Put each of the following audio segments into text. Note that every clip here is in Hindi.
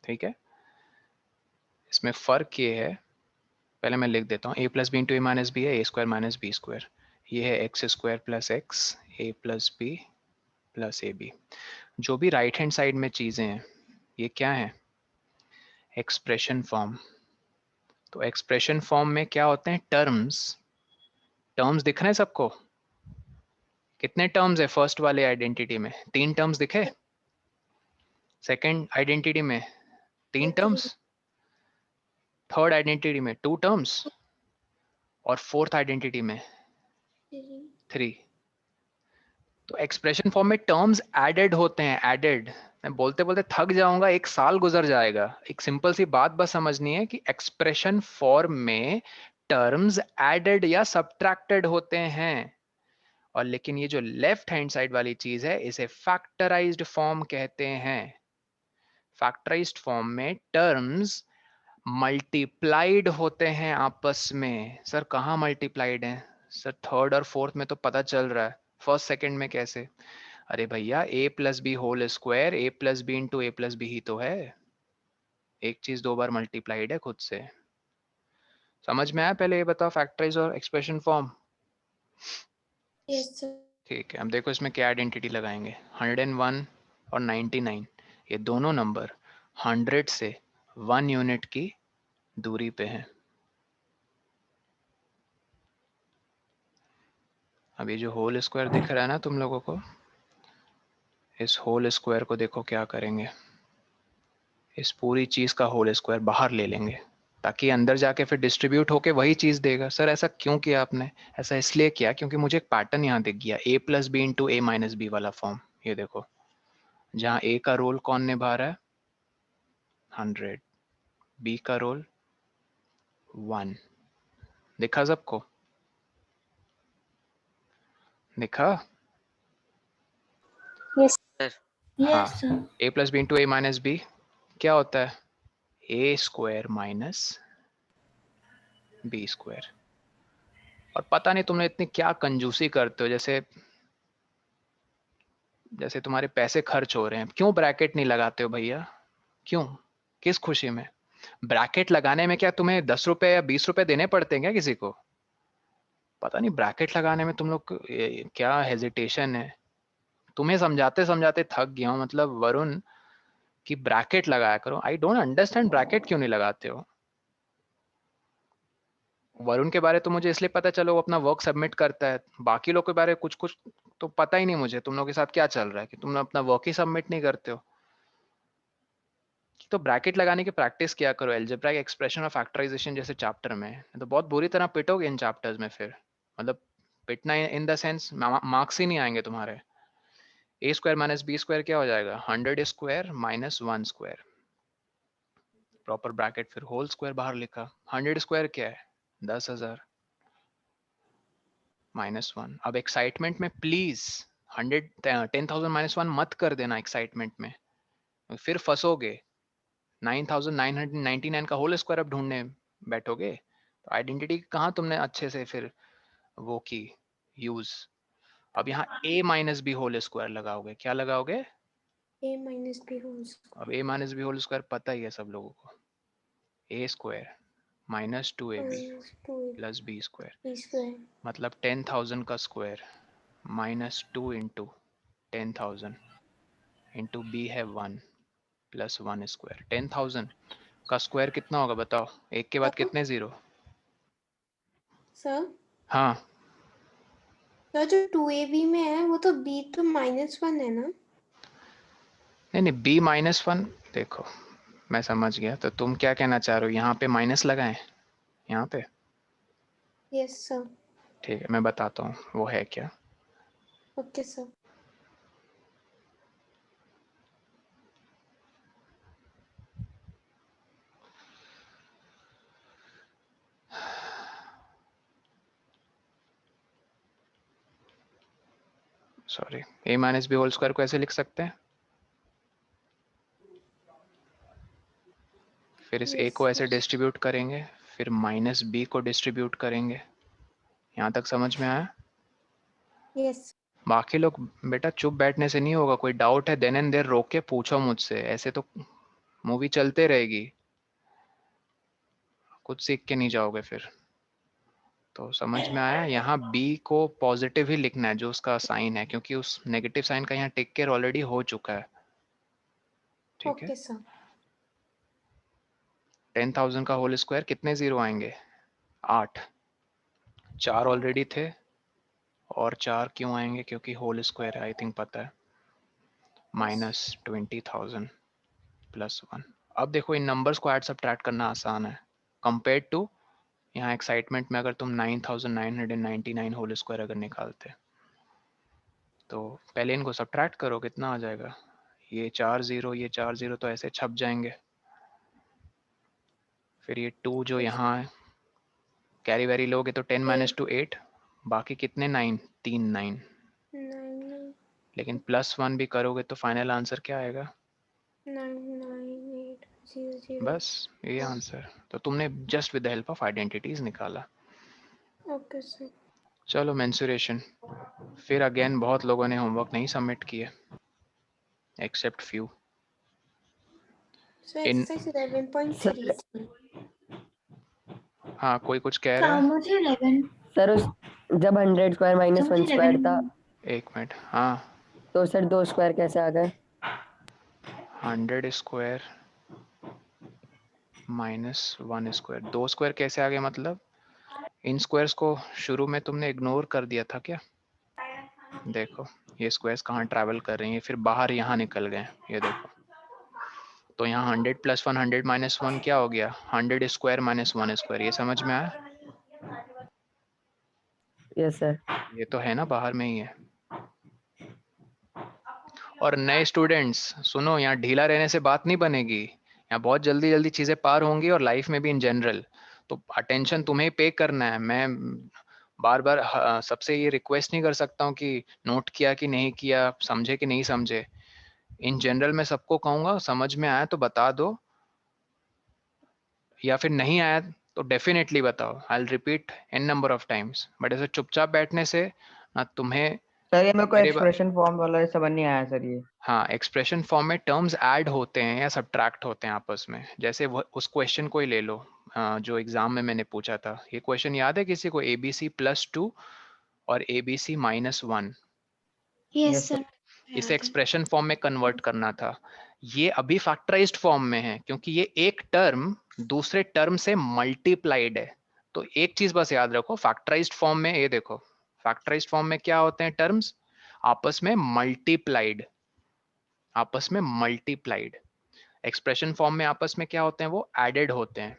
ठीक है, इसमें फर्क ये है, पहले मैं लिख देता हूँ, a plus b into a minus b है a square minus b square, ये है x square plus x a plus b plus a b. जो भी राइट हैंड साइड में चीज़ें हैं ये क्या है, एक्सप्रेशन फॉर्म। तो एक्सप्रेशन फॉर्म में क्या होते हैं, टर्म्स। टर्म्स दिख रहे हैं सबको, कितने टर्म्स है फर्स्ट वाले आइडेंटिटी में, 3 टर्म्स दिखे, सेकंड आइडेंटिटी में 3 टर्म्स, थर्ड आइडेंटिटी में 2 टर्म्स और फोर्थ आइडेंटिटी में 3। तो एक्सप्रेशन फॉर्म में टर्म्स एडेड होते हैं, एडेड। मैं बोलते बोलते थक जाऊंगा, 1 साल गुजर जाएगा। एक सिंपल सी बात बस समझनी है कि एक्सप्रेशन फॉर्म में टर्म्स एडेड या सब्ट्रैक्टेड होते हैं। और लेकिन ये जो लेफ्ट हैंड साइड वाली चीज है इसे फैक्टराइज्ड फॉर्म कहते हैं। फैक्टराइज्ड फॉर्म में टर्म्स मल्टीप्लाइड होते हैं आपस में। सर कहाँ मल्टीप्लाइड हैं? सर थर्ड और फोर्थ में तो पता चल रहा है, फर्स्ट सेकंड में कैसे? अरे भैया ए प्लस बी होल स्क्वायर ए प्लस बी इंटू ए प्लस बी ही तो है। एक चीज 2 बार मल्टीप्लाइड है खुद से। समझ में आया? पहले ये बताओ फैक्टराइज और एक्सप्रेशन फॉर्म। Yes sir. ठीक है, अब देखो इसमें क्या आइडेंटिटी लगाएंगे। 101 और 99 ये दोनों नंबर 100 से 1 यूनिट की दूरी पे हैं। अब ये जो होल स्क्वायर दिख रहा है ना तुम लोगों को, इस होल स्क्वायर को देखो क्या करेंगे, इस पूरी चीज का होल स्क्वायर बाहर ले लेंगे ताकि अंदर जाके फिर डिस्ट्रीब्यूट होके वही चीज देगा। सर ऐसा क्यों किया आपने? ऐसा इसलिए किया क्योंकि मुझे एक पैटर्न यहाँ दिख गया, ए plus b into a minus B वाला फॉर्म। ये देखो, जहाँ ए का रोल कौन निभा रहा है, 100, बी का रोल 1। दिखा सबको? दिखा? Yes sir. हाँ, yes sir. A plus b into a minus B क्या होता है, a square minus b square. और पता नहीं तुमने इतनी क्या कंजूसी करते हो, जैसे जैसे तुम्हारे पैसे खर्च हो रहे हैं। क्यों ब्रैकेट नहीं लगाते हो भैया? क्यों? किस खुशी में? ब्रैकेट लगाने में क्या तुम्हें 10 रुपए या 20 रुपए देने पड़ते हैं क्या किसी को? पता नहीं ब्रैकेट लगाने में तुम लोग क्या हेजिटेशन है। तुम्हें समझाते समझाते थक गया हूँ, मतलब वरुण, कि ब्रैकेट लगाया करो। आई डोंट अंडरस्टैंड ब्रैकेट क्यों नहीं लगाते हो। वरुण के बारे तो मुझे इसलिए पता चलो वो अपना वर्क सबमिट करता है, बाकी लोग के बारे कुछ कुछ तो पता ही नहीं मुझे तुम लोग के साथ क्या चल रहा है कि तुम अपना वर्क ही सबमिट नहीं करते हो। तो ब्रैकेट लगाने की प्रैक्टिस किया करो एल्जेब्रा एक्सप्रेशन और फैक्टराइजेशन जैसे चैप्टर में, तो बहुत बुरी तरह पिटोगे इन चैप्टर्स में फिर। मतलब पिटना इन द सेंस मार्क्स ही नहीं आएंगे तुम्हारे। ए स्क्वायर माइनस बी स्क्वायर क्या हो जाएगा, 100 square minus 1 square, proper bracket, फिर होल स्क्वायर बाहर लिखा। 100 स्क्वायर क्या है, 10,000 माइनस 1। अब एक्साइटमेंट में प्लीज 10,000 माइनस 1 मत कर देना एक्साइटमेंट में, फिर फंसोगे। 9,999 का होल स्क्वायर अब ढूंढने बैठोगे तो आइडेंटिटी कहाँ तुमने अच्छे से फिर वो की यूज। अब यहाँ a minus b whole square लगाओगे, क्या लगाओगे? ए माइनस बी होल अब a minus b whole square पता ही है सब लोगों को, a square minus 2ab plus b square, square. मतलब 10,000 का square minus 2 into 10,000 into b है 1 प्लस 1 स्क्वायर। 10,000 का स्क्वायर कितना होगा बताओ, एक के बाद कितने जीरो? सर हाँ, सर जो 2ab में है वो तो b तो -1 है ना? नहीं नहीं, b माइनस 1, देखो मैं समझ गया। तो तुम क्या कहना चाह रहे हो, यहाँ पे माइनस लगाएं यहाँ पे? Yes sir. ठीक है, मैं बताता हूँ वो है क्या। Okay sir. Sorry, a minus b whole square को ऐसे लिख सकते हैं, फिर इस a यस को ऐसे सर। डिस्ट्रीब्यूट करेंगे, फिर माइनस b को डिस्ट्रीब्यूट करेंगे। यहाँ तक समझ में आया? यस। बाकी लोग बेटा चुप बैठने से नहीं होगा, कोई डाउट है देन एंड देयर रोक के पूछो मुझसे, ऐसे तो मूवी चलते रहेगी, कुछ सीख के नहीं जाओगे फिर। तो समझ में आया, यहाँ b को पॉजिटिव ही लिखना है जो उसका साइन है, क्योंकि उस नेगेटिव साइन का यहाँ टेक केयर ऑलरेडी हो चुका है। ठीक है, ओके सर। 10,000 का होल स्क्वायर कितने जीरो आएंगे? 8। 4 ऑलरेडी थे, और 4 क्यों आएंगे? क्योंकि होल स्क्वायर है, आई थिंक पता है। Minus 20,000 plus 1। अब देखो इन नंबर्स को ऐड सब्ट्रैक्ट करना आसान है कंपेयर टू यहाँ एक्साइटमेंट में। अगर तुम 9,999 होल स्क्वायर अगर निकालते, तो पहले इनको सब्ट्रैक्ट करो, कितना आ जाएगा? ये 4 जीरो, ये 4 जीरो तो ऐसे छप जाएंगे। फिर ये 2 जो यहाँ है, कैरी वैरी लोगे तो 10 माइनस 2 8, बाकी कितने 9? 3 9। 9 लेकिन प्लस 1 भी करोगे तो फाइनल आंसर क्या आएगा? 99800। बस ये आंसर। तो तुमने just with the help of identities निकाला। Okay sir. चलो मेंसुरेशन। फिर अगेन बहुत लोगों ने होमवर्क नहीं सबमिट किए, except few. Sir in exercise 11.3। हाँ, कोई कुछ कह रहा है? मुझे 11 सर उस जब 100 स्क्वायर माइनस 1 स्क्वायर था, एक मिनट, हाँ। तो सर 2 स्क्वायर कैसे आ गए? 100 स्क्वायर माइनस 1 स्क्वायर, 2 स्क्वायर कैसे आ गए? मतलब इन स्क्वायर्स को शुरू में तुमने इग्नोर कर दिया था क्या? देखो ये स्क्वायर्स कहाँ ट्रैवल कर रही हैं, फिर बाहर यहाँ निकल गए, ये देखो। तो यहाँ 100 प्लस 1 100 माइनस 1 क्या हो गया? 100 स्क्वायर माइनस 1 स्क्वायर। ये समझ में आया? Yes sir. ये तो है ना, बाहर में ही है। और नए स्टूडेंट्स सुनो, यहाँ ढीला रहने से बात नहीं बनेगी, यहाँ बहुत जल्दी जल्दी चीजें पार होंगी, और लाइफ में भी इन जनरल। तो अटेंशन तुम्हें पे करना है। मैं बार बार सबसे ये रिक्वेस्ट नहीं कर सकता हूँ कि नोट किया कि नहीं किया, समझे कि नहीं समझे। इन जनरल मैं सबको कहूंगा, समझ में आया तो बता दो, या फिर नहीं आया तो डेफिनेटली बताओ। I will repeat n number of times. But ऐसे चुपचाप बैठने से ना तुम्हें सर ये मेरे को मेरे एक्सप्रेशन फॉर्म वाला समझ नहीं आया सर ये। हाँ, एक्सप्रेशन फॉर्म में टर्म्स ऐड होते हैं या सब्ट्रैक्ट होते हैं आपस में। जैसे उस क्वेश्चन को ही ले लो, जो एग्जाम में मैंने पूछा था। ये क्वेश्चन याद है किसी को? ABC +2 और ABC -1, yes yes sir. Sir. इसे एक्सप्रेशन फॉर्म में कन्वर्ट करना था। ये अभी फैक्टराइज्ड फॉर्म में है, क्योंकि ये एक टर्म दूसरे टर्म से मल्टीप्लाइड है। तो एक चीज बस याद रखो, फैक्टराइज्ड फॉर्म में, ये देखो, फैक्टराइज्ड फॉर्म में क्या होते हैं? टर्म्स आपस में मल्टीप्लाइड, आपस में मल्टीप्लाइड। एक्सप्रेशन फॉर्म में आपस में क्या होते हैं? वो एडेड होते हैं।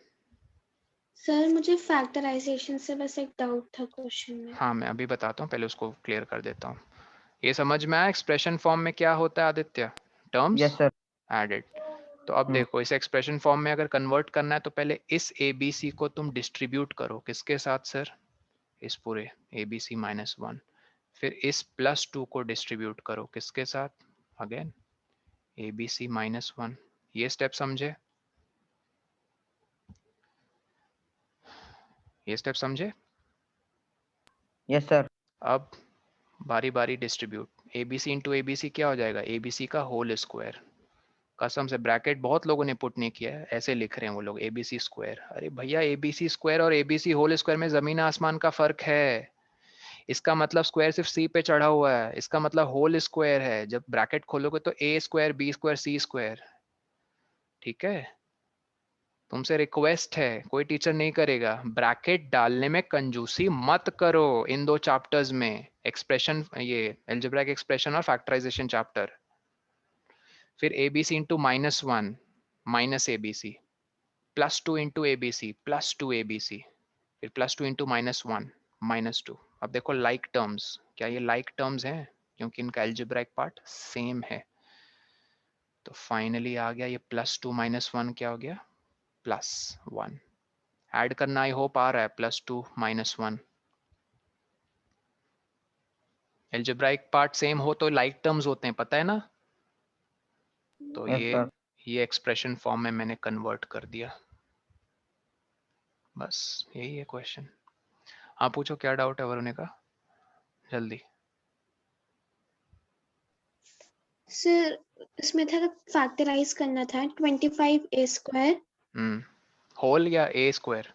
सर मुझे फैक्टराइजेशन से बस एक डाउट था क्वेश्चन में। हाँ, मैं अभी बताता हूँ, पहले उसको क्लियर कर देता हूँ। ये समझ में आया एक्सप्रेशन फॉर्म में क्या होता है Aditya? Terms yes sir. Added. तो अब देखो, इसे एक्सप्रेशन फॉर्म में अगर कन्वर्ट करना है तो पहले इस ABC को तुम डिस्ट्रीब्यूट करो, किसके साथ सर? इस पूरे ABC -1। फिर इस +2 को डिस्ट्रीब्यूट करो, किसके साथ? Again ABC -1। ये स्टेप समझे? ये स्टेप समझे? Yes sir. अब बारी बारी डिस्ट्रीब्यूट। ABC इंटू ABC क्या हो जाएगा? ABC का होल स्क्वायर। कसम से ब्रैकेट बहुत लोगों ने पुट नहीं किया है, ऐसे लिख रहे हैं वो लोग ABC स्क्वायर। अरे भैया, ABC स्क्वायर और ABC होल स्क्वायर में जमीन आसमान का फर्क है। इसका मतलब स्क्वायर सिर्फ C पे चढ़ा हुआ है, इसका मतलब होल स्क्वायर है। जब ब्रैकेट खोलोगे तो A square, B square, C square. ठीक है, तुमसे रिक्वेस्ट है, कोई टीचर नहीं करेगा, ब्रैकेट डालने में कंजूसी मत करो इन दो चैप्टर्स में, एक्सप्रेशन, ये अलजेब्रिक एक्सप्रेशन और फैक्टराइजेशन चैप्टर। फिर ABC into -1 minus ABC, +2 into ABC +2 ABC, फिर +2 इंटू -1 -2। अब देखो लाइक टर्म्स, क्या ये लाइक टर्म्स हैं? क्योंकि इनका अलजेब्रिक पार्ट सेम है। तो फाइनली आ गया ये +2 -1 क्या हो गया? +1। ऐड करना आई होप आ रहा है, +2 -1। अलजेब्राइक पार्ट सेम हो तो लाइक टर्म्स होते हैं, पता है ना? तो यस सर। ये एक्सप्रेशन फॉर्म में मैंने कन्वर्ट कर दिया। बस यही है क्वेश्चन। हाँ पूछो, क्या डाउट है वरुणिका, जल्दी। सर इसमें था फैक्टराइज करना था 25a² होल या ए स्क्वायर?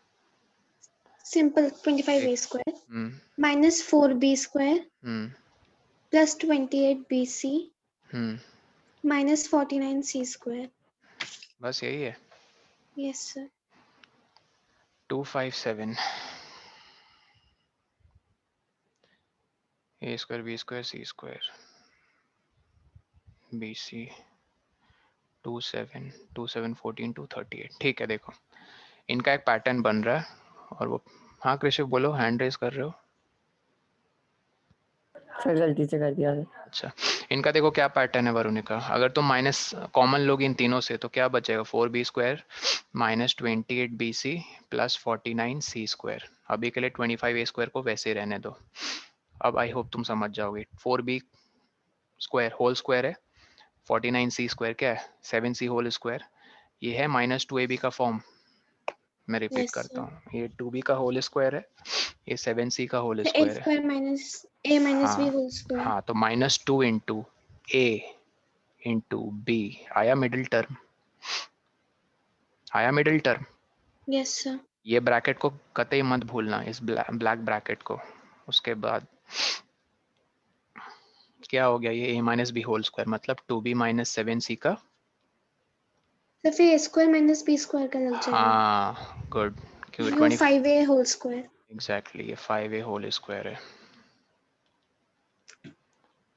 सिंपल 25a² हम्म minus 4b² हम्म plus 28bc हम्म minus 49c². बस यही है। Yes sir. 257 ए स्क्वायर बी स्क्वायर सी स्क्वायर बी सी 27 27 14 238। ठीक है, देखो इनका एक पैटर्न बन रहा है और वो, हाँ कृषिव बोलो, हैंड रेस कर रहे हो। सर गलती से कर दिया सर। अच्छा, इनका देखो क्या पैटर्न है वरुणिका, अगर तुम माइनस कॉमन लोग इन तीनों से तो क्या बचेगा, 4b² minus 28bc plus 49c²। अभी के लिए 25a² को वैसे ही रहने दो। अब आई होप तुम समझ जाओगे। 4b² होल स्क्वायर है, 49c² क्या है, 7c होल स्क्वायर। ये है -2ab का फॉर्म। मैं रिपीट Yes करता sir. हूँ, ये 2b का होल स्क्वायर है, ये 7c का होल The a स्क्वायर है। square minus a minus b हाँ whole square. हाँ, तो -2 इंटू a इंटू बी। आया मिडिल टर्म, आया मिडिल टर्म। Yes sir. ये ब्रैकेट को कतई मत भूलना, इस ब्लैक ब्रैकेट को। उसके बाद क्या हो गया, ये a minus b whole square मतलब 2b माइनस 7c का। तो फिर a² minus b² का लग जाएगा। हाँ गुड, क्योंकि वो 20 5a whole square. एग्जैक्टली ये 5a होल स्क्वायर है।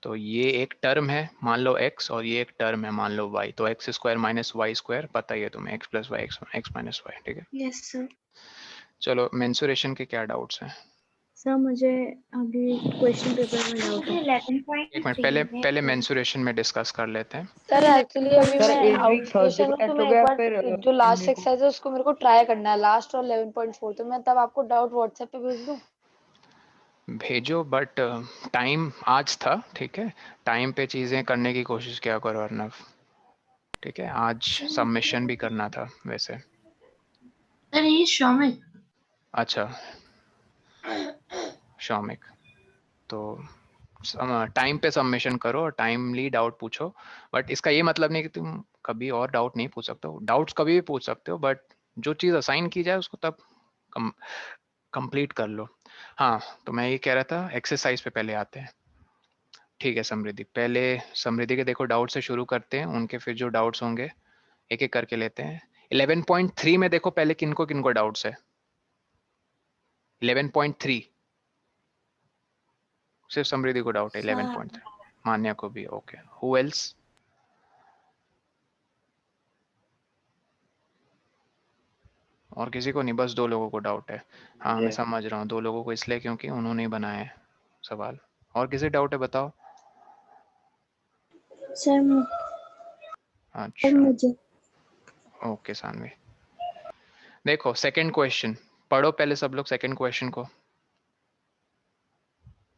तो ये एक टर्म है मान लो x, और ये एक टर्म है मान लो y। तो x square minus y square पता ही है तुम्हें, x plus y x minus y. ठीक है, Yes sir. चलो मेंसुरेशन के क्या डाउट्स हैं? सर मुझे अभी क्वेश्चन पेपर में डाउट है। एक मिनट, पहले मेंसुरेशन में डिस्कस कर लेते हैं। सर एक्चुअली अभी सर मैं इस वीक थर्सडे आउटस्टेशन को हूँ, तो टेस्ट हो मैं एक गया, बार फिर जो लास्ट Monday को। एक्सरसाइज है उसको मेरे को ट्राई करना है, लास्ट और 11.4। तो मैं तब आपको डाउट व्हाट्सएप पे भेज दूँ? भेजो, बट टाइम आज था, ठीक है, टाइम पे चीज़ें करने की कोशिश किया करो अर्नव। ठीक है, आज सबमिशन भी करना था वैसे। सर ये शौमिक। अच्छा शौमिक, तो टाइम पे सबमिशन करो और टाइमली डाउट पूछो। बट इसका ये मतलब नहीं कि तुम कभी और डाउट नहीं पूछ सकते हो, डाउट्स कभी भी पूछ सकते हो, बट जो चीज़ असाइन की जाए उसको तब कंप्लीट कर लो। हाँ, तो मैं ये कह रहा था एक्सरसाइज पे पहले आते हैं। ठीक है समृद्धि, पहले समृद्धि के देखो डाउट से शुरू करते हैं, उनके फिर जो डाउट्स होंगे एक एक करके लेते हैं। 11.3 में देखो पहले किनको किनको डाउट्स है। 11.3 सिर्फ समृद्धि को डाउट है। 11.3 मान्या को भी, ओके। Who else? और किसी को नहीं, बस 2 लोगों को डाउट है। हाँ मैं समझ रहा हूँ, 2 लोगों को इसलिए क्योंकि उन्होंने ही बनाया है सवाल। और किसी डाउट है बताओ। सर अच्छा मुझे ओके सानवी। देखो सेकंड क्वेश्चन पढ़ो पहले सब लोग, सेकंड क्वेश्चन को।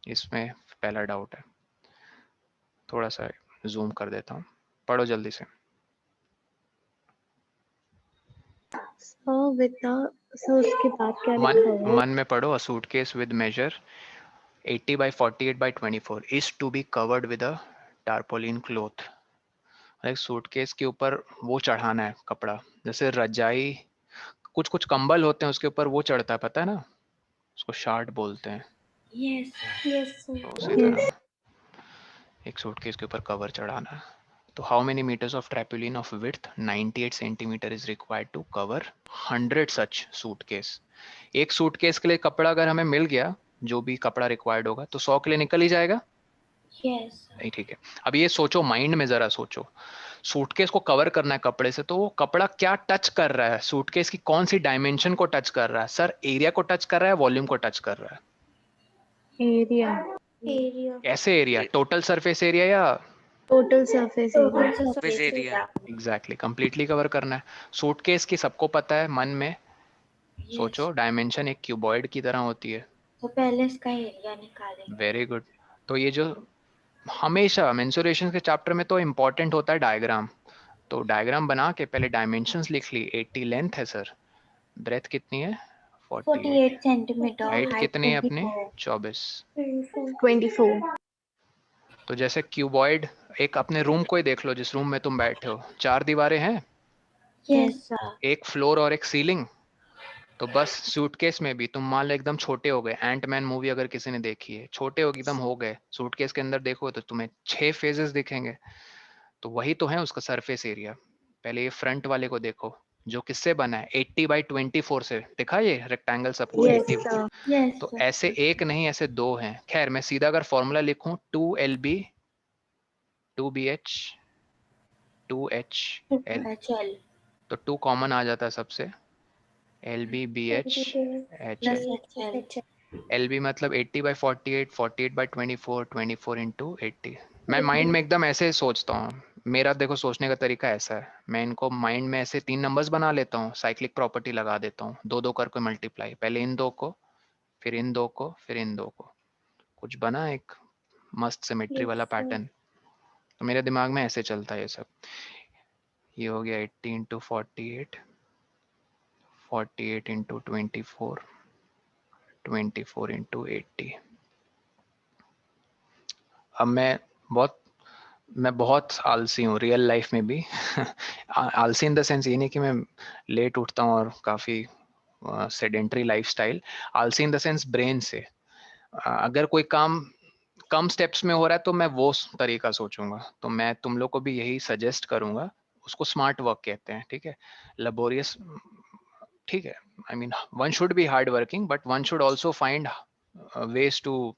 इसमें पहला डाउट है, थोड़ा सा जूम कर देता हूँ, पढ़ो जल्दी से। सर उसके बाद क्या मन लिखा हुआ है? मन में पढ़ो। अ suitcase with major 80 by 48 by 24 is to be covered with a tarpaulin cloth। एक सूटकेस के ऊपर वो चढ़ाना है कपड़ा, जैसे रजाई, कुछ कुछ कंबल होते हैं उसके ऊपर वो चढ़ता है, पता है ना, उसको शार्ट बोलते हैं। यस तो सर। उसी तरह एक सूटकेस के ऊपर कवर चढ़ाना है। तो how many metres of tarpaulin of width 98 centimetre is required to cover 100 such suitcase. एक सूटकेस के लिए कपड़ा अगर हमें मिल गया, जो भी कपड़ा रिक्वायर्ड होगा, तो 100 के लिए निकल ही जाएगा। यस नहीं, ठीक है। अब ये सोचो, माइंड में जरा सोचो, सूटकेस को कवर करना है कपड़े से, तो वो कपड़ा क्या टच कर रहा है, सूटकेस की कौन सी डायमेंशन को टच कर रहा है? सर एरिया को टच कर रहा है, वॉल्यूम को टच कर रहा है? Area Area. कैसे एरिया, टोटल सरफेस एरिया या total surface area. Surface area. Exactly completely cover करना है। सूटकेस की सबको पता है, मन में सोचो, डायमेंशन एक क्यूबॉइड की तरह होती है। तो पहले इसका एरिया निकालेंगे। Very good. तो ये जो हमेशा मेंसुरेशन के चैप्टर में तो इम्पोर्टेंट होता है डायग्राम, तो डायग्राम बना के पहले डायमेंशंस लिख ली। 80 लेंथ है सर, ब्रेथ कितनी है 48, 48 सेंटीमीटर। हाइट कितनी है अपने 24। 24. तो जैसे क्यूबॉइड, एक अपने रूम को ही देख लो, जिस रूम में तुम बैठे हो, 4 दीवारें हैं, यस सर। एक फ्लोर और एक सीलिंग। तो बस सूटकेस में भी तुम मान लो एकदम छोटे हो गए, एंटमैन मूवी अगर किसी ने देखी है, छोटे हो एकदम हो गए, सूटकेस के अंदर देखो तो तुम्हें 6 फेजेस दिखेंगे। तो वही तो है उसका सरफेस एरिया। पहले ये फ्रंट वाले को देखो, जो किससे बना है, 80/24 से। दिखा ये रेक्टेंगल सबको, यस 80। सर। यस तो सर। ऐसे एक नहीं, ऐसे 2 हैं। खैर मैं सीधा अगर फॉर्मूला लिखूं, 2LB 2BH 2HL, चल तो 2 कॉमन आ जाता है सबसे, LB BH HL। LB मतलब 80/48, 48/24, 24 इंटू 80। मैं माइंड में एकदम ऐसे सोचता हूँ, मेरा देखो सोचने का तरीका ऐसा है, मैं इनको माइंड में ऐसे 3 नंबर्स बना लेता हूँ, साइक्लिक प्रॉपर्टी लगा देता हूँ, 2-2 करके मल्टीप्लाई, पहले इन 2 को, फिर इन 2 को, फिर इन 2 को। कुछ बना एक मस्त सिमेट्री वाला पैटर्न। तो मेरे दिमाग में ऐसे चलता है ये सब। ये हो गया 80 इंटू 48, 48 इंटू 24, 24 इंटू 80। अब मैं बहुत आलसी हूँ रियल लाइफ में भी। आलसी इन द सेंस ये नहीं कि मैं लेट उठता हूँ और काफ़ी सेडेंटरी लाइफस्टाइल। आलसी इन द सेंस ब्रेन से, अगर कोई काम कम स्टेप्स में हो रहा है तो मैं वो तरीका सोचूंगा। तो मैं तुम लोग को भी यही सजेस्ट करूंगा, उसको स्मार्ट वर्क कहते हैं, ठीक है। लेबोरियस, ठीक है, I mean one should be hard working, but one should also find ways to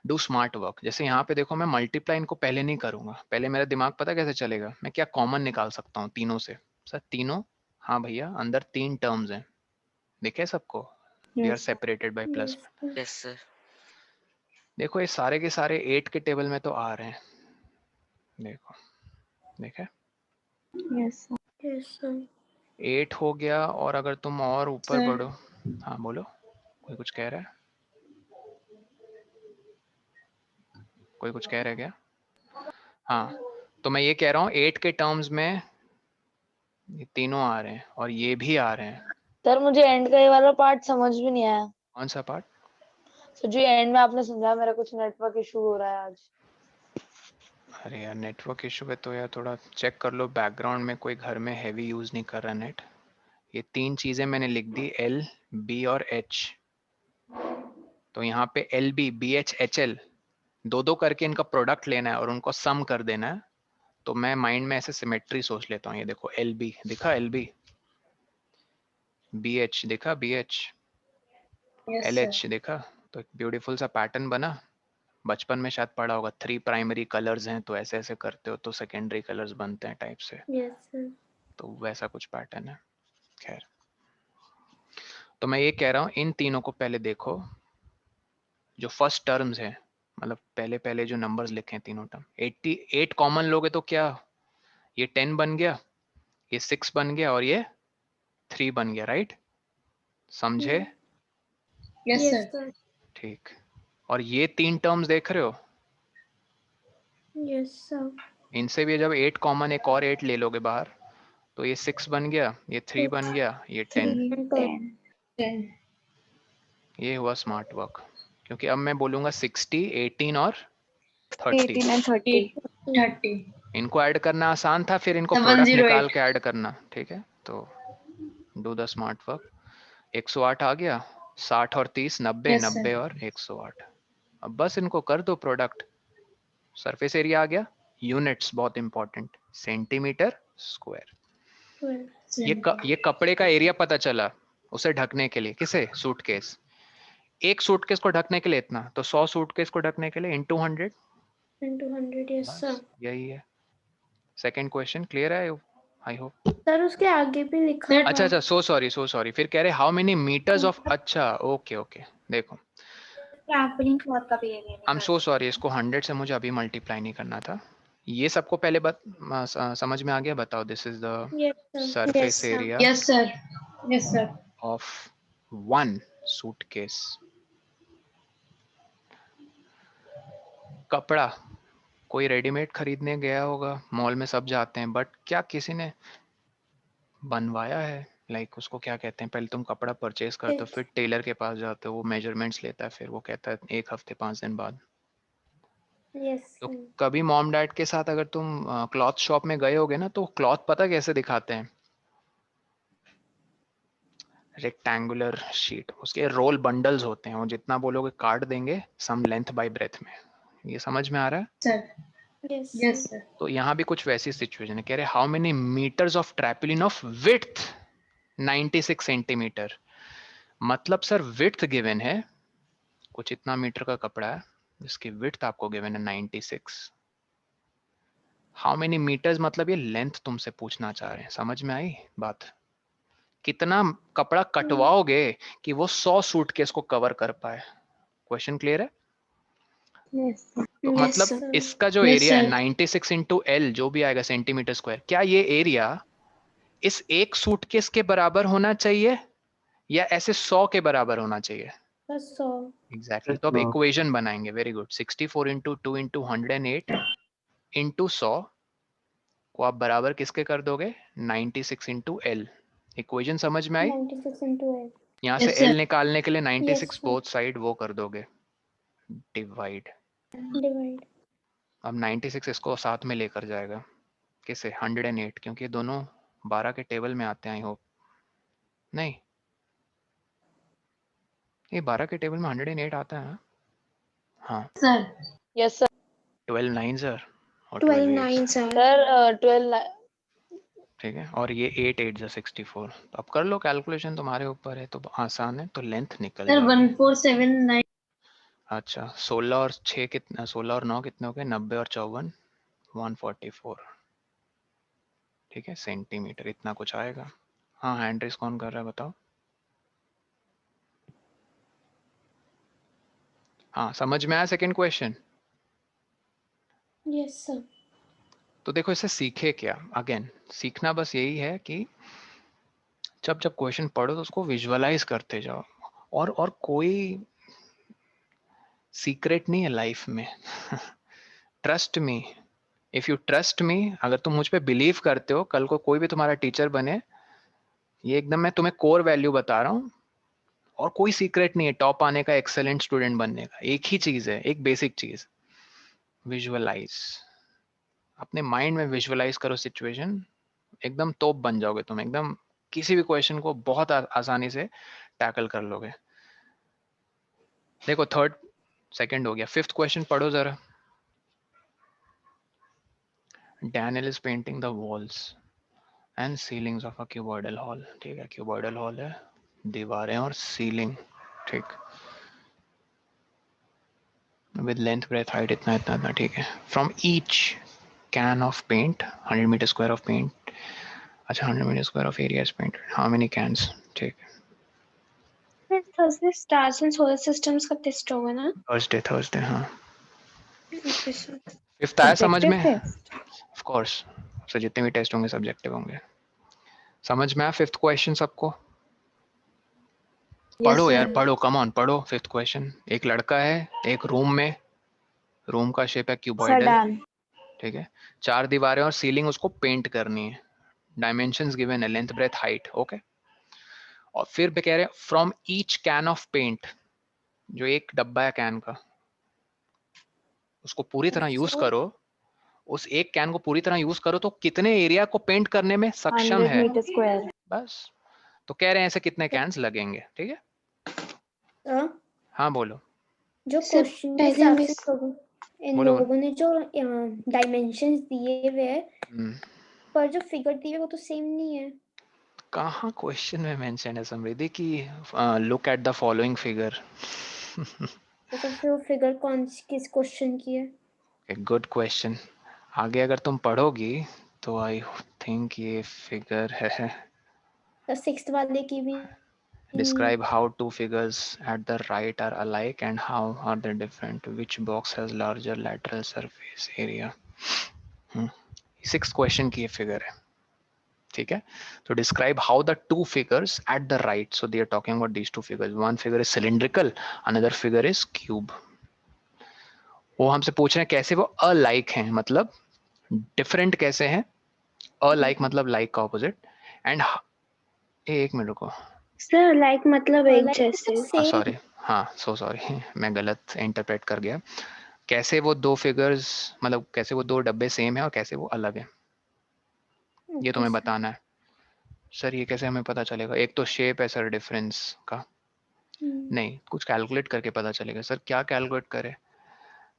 do smart work. जैसे यहाँ पे देखो, मैं मल्टीप्लाई इनको पहले नहीं करूंगा, पहले मेरा दिमाग पता कैसे चलेगा, मैं क्या कॉमन निकाल सकता हूँ तीनों से। सर तीनों, हाँ भैया, अंदर 3 टर्म्स हैं, दिखे सबको, they are separated by plus. Yes sir. देखो ये सारे के सारे 8 के टेबल में तो आ रहे हैं, देखो, देखे, यस सर। 8 हो गया। और अगर तुम और ऊपर सर। बढ़ो, हाँ बोलो, कोई कुछ कह रहा है, कोई कुछ कह रहा है क्या? हाँ, तो मैं ये कह रहा हूँ 8 के टर्म्स में ये तीनों आ रहे हैं और ये भी आ रहे हैं। सर मुझे एंड का ये वाला पार्ट समझ भी नहीं आया। कौन सा पार्ट? सर जो एंड में आपने समझाया, मेरा कुछ नेटवर्क इशू हो रहा है आज। अरे यार नेटवर्क इशू है तो यार थोड़ा चेक कर लो, बैकग्राउंड में कोई घर में हैवी यूज नहीं कर रहा नेट। ये 3 चीजें मैंने लिख दी, L, B और H। तो यहाँ पे LB BH HL 2-2 करके इनका प्रोडक्ट लेना है और उनको सम कर देना है। तो मैं माइंड में ऐसे सिमेट्री सोच लेता हूँ, ये देखो LB दिखा, LB, BH दिखा, BH, यस सर। LH देखा। तो एक ब्यूटीफुल सा पैटर्न बना। बचपन में शायद पढ़ा होगा, 3 प्राइमरी कलर्स हैं तो ऐसे ऐसे करते हो तो सेकेंडरी कलर्स बनते हैं टाइप से। Yes sir. तो वैसा कुछ पैटर्न है। खैर, तो मैं ये कह रहा हूँ इन तीनों को पहले देखो, जो फर्स्ट टर्म्स है, मतलब पहले पहले जो नंबर्स लिखे हैं तीनों टर्म, 88 कॉमन लोगे तो क्या, ये 10 बन गया, ये 6 बन गया और ये 3 बन गया, राइट? समझे? Yes yes sir. सर। ठीक। और ये 3 टर्म्स देख रहे हो, यस सर। इनसे भी जब 8 कॉमन, एक और 8 ले लोगे बाहर, तो ये 6 बन गया, ये 3 बन गया, ये 10। 10। 10। ये हुआ स्मार्ट वर्क। क्योंकि अब मैं बोलूंगा 60, 18 और 30। 18 and 30. 30। इनको ऐड करना आसान था, फिर इनको 708। प्रोडक्ट निकाल के ऐड करना, ठीक है। तो डू द स्मार्ट वर्क। 108 आ गया, 60 और 30 90, यस 90 सर। और 108। अब बस इनको कर दो प्रोडक्ट, सरफेस एरिया आ गया। यूनिट्स बहुत इंपॉर्टेंट, सेंटीमीटर स्क्वायर। ये कपड़े का एरिया पता चला उसे ढकने के लिए, किसे, सूटकेस। एक सूटकेस को ढकने के लिए इतना, तो 100 सूटकेस को ढकने के लिए इंटू 100, into 100. यस बस सर। यही है। सेकंड क्वेश्चन क्लियर है, आई होप। सर उसके आगे भी लिखा सर, अच्छा अच्छा, सो सॉरी, फिर कह रहे हाउ मेनी मीटर्स ऑफ, अच्छा ओके ओके, देखो ट्रैम्पोलिन क्लॉथ का भी area I am so sorry, इसको 100 से मुझे अभी मल्टीप्लाई नहीं करना था। ये सबको पहले समझ में आ गया? बताओ, this is the yes sir. Surface area yes sir. Yes sir. Of 1 suitcase. कपड़ा कोई रेडीमेड खरीदने गया होगा, मॉल में सब जाते हैं, बट क्या किसी ने बनवाया है? लाइक उसको क्या कहते हैं, पहले तुम कपड़ा परचेज करते हो, फिर टेलर के पास जाते हो, वो मेजरमेंट्स लेता है, फिर वो कहता है 1 हफ्ते 5 दिन बाद। यस तो कभी मॉम डैड के साथ अगर तुम क्लॉथ शॉप में गए होगे ना, तो क्लॉथ पता कैसे दिखाते हैं? रेक्टेंगुलर शीट, उसके रोल बंडल्स होते हैं, वो जितना बोलोगे काट देंगे सम लेंथ बाय ब्रेथ में। ये समझ में आ रहा है? Sir. Yes Yes, sir. तो यहाँ भी कुछ वैसी सिचुएशन है। कह रहे how many metres of tarpaulin of width 96 centimetre. मतलब सर विड्थ गिवन है, कुछ इतना मीटर का कपड़ा है जिसकी विड्थ आपको गिवन है 96। हाउ मेनी मीटर्स मतलब ये लेंथ तुमसे पूछना चाह रहे हैं। समझ में आई बात? कितना कपड़ा कटवाओगे कि वो 100 सूटकेस को कवर कर पाए? क्वेश्चन क्लियर है? Yes, sir. तो Yes, मतलब sir. इसका जो Yes, एरिया है sir. 96 इंटू एल जो भी आएगा सेंटीमीटर स्क्वायर, क्या ये एरिया इस एक सूटकेस के बराबर होना चाहिए या ऐसे 100 के बराबर होना चाहिए? बस 100 एग्जैक्टली। तो अब इक्वेशन बनाएंगे। Very good. 64 into 2 into 108 into 100 को आप बराबर किसके कर दोगे? 96 इंटू एल। इक्वेशन समझ में आई? 96 into 8. यहाँ से Yes, sir. एल निकालने के लिए 96 Yes, sir. बोथ साइड वो कर दोगे डिवाइड। Divide. अब 96 इसको साथ में लेकर जाएगा किसे? 108, क्योंकि ये दोनों 12 के टेबल में आते हैं। आई होप नहीं, ये 12 के टेबल में 108 आता है। हाँ, Sir. Yes sir. 12 9 सर और 12 12 8, 9 sir. सर 12 ठीक है। और ये 8 8 जा 64। तो अब कर लो कैलकुलेशन, तुम्हारे ऊपर है, तो आसान है। तो लेंथ निकल Sir, जाएगी। 1479. अच्छा, 16 और 6 कितना? 16 और 9 कितने हो गए? 90 और 54 144, ठीक है, सेंटीमीटर। इतना कुछ आएगा। हाँ, हैंड रेस कौन कर रहा है बताओ? हाँ, समझ में आया सेकंड क्वेश्चन? Yes, sir. तो देखो इससे सीखे क्या? अगेन सीखना बस यही है कि जब जब क्वेश्चन पढ़ो तो उसको विजुअलाइज करते जाओ। और कोई सीक्रेट नहीं है लाइफ में। Trust me, if you trust me, अगर तुम मुझ पे बिलीव करते हो, कल को कोई भी तुम्हारा टीचर बने, ये एकदम मैं तुम्हें कोर वैल्यू बता रहा हूँ। और कोई सीक्रेट नहीं है टॉप आने का, एक्सेलेंट स्टूडेंट बनने का। एक ही चीज है, एक बेसिक चीज, विजुअलाइज। अपने माइंड में विजुअलाइज करो सिचुएशन, एकदम तोप बन जाओगे तुम। एकदम किसी भी क्वेश्चन को बहुत आसानी से टैकल कर लोगे। देखो थर्ड सेकंड हो गया, फिफ्थ क्वेश्चन पढ़ो जरा। Daniel is painting the walls and ceilings of a cuboidal hall. ठीक है, क्यूबॉइडल हॉल है, दीवारें और सीलिंग, ठीक, विद लेंथ ब्रेथ हाइट इतना इतना इतना, ठीक है। From each can of paint 100 metre square of paint. अच्छा, 100 metre square of area is painted, how many cans? ठीक है, Thursday stars and solar systems का टेस्ट होगा ना? थर्सडे हाँ। Okay sir. फिफ्थ आया समझ में? Subjective test. Of course, so जितने भी टेस्ट होंगे सब्जेक्टिव होंगे। समझ में आया फिफ्थ क्वेश्चन सबको? पढ़ो यार, पढ़ो, कम ऑन पढ़ो। फिफ्थ क्वेश्चन, एक लड़का है एक रूम में, रूम का शेप है क्यूबॉइडल, ठीक है। 4 दीवारें और सीलिंग उसको पेंट करनी है। डायमेंशंस गिवन है, लेंथ ब्रेथ हाइट, ओके। और फिर भी कह रहे हैं from each can of paint, जो एक डब्बा है कैन का, उसको पूरी तरह यूज करो। उस एक कैन को पूरी तरह यूज करो तो कितने एरिया को पेंट करने में सक्षम 100 है? Metre square. बस। तो कह रहे हैं ऐसे कितने कैन्स लगेंगे, ठीक है। हाँ बोलो जो सर, क्वेश्चन के पहले हिसाब मैं से इन बोलो, बोलो। लोगों ने जो डायमेंशंस दिए हुए हैं, हम्म, पर जो फिगर दिए हुए वो तो सेम नहीं है. कहाँ क्वेश्चन में मेंशन है समृद्धि की look at the following figure? तो फिर वो फिगर किस क्वेश्चन की है? Good question. आगे अगर तुम पढ़ोगी तो आई थिंक ये फिगर है। तो सिक्स्थ वाले की भी. Describe how two figures at the right are alike and how are they different. Which box has larger lateral surface area? Six question की ये फिगर है, ठीक है। तो describe how the two figures at the right, so they are talking about these two figures, one figure is cylindrical, another figure is cube. वो हमसे पूछ रहे हैं कैसे वो अलाइक हैं, मतलब डिफरेंट कैसे हैं। अलाइक मतलब लाइक का ऑपोजिट। एंड एक मिनट रुको, सर लाइक मतलब एक Like जैसे. same. सॉरी, हाँ सो सॉरी, मैं गलत इंटरप्रेट कर गया। कैसे वो दो फिगर्स, मतलब कैसे वो दो डब्बे सेम है और कैसे वो अलग है, ये तुम्हें बताना है। सर ये कैसे हमें पता चलेगा? एक तो शेप है सर डिफरेंस का, नहीं कुछ कैलकुलेट करके पता चलेगा। सर क्या कैलकुलेट करे?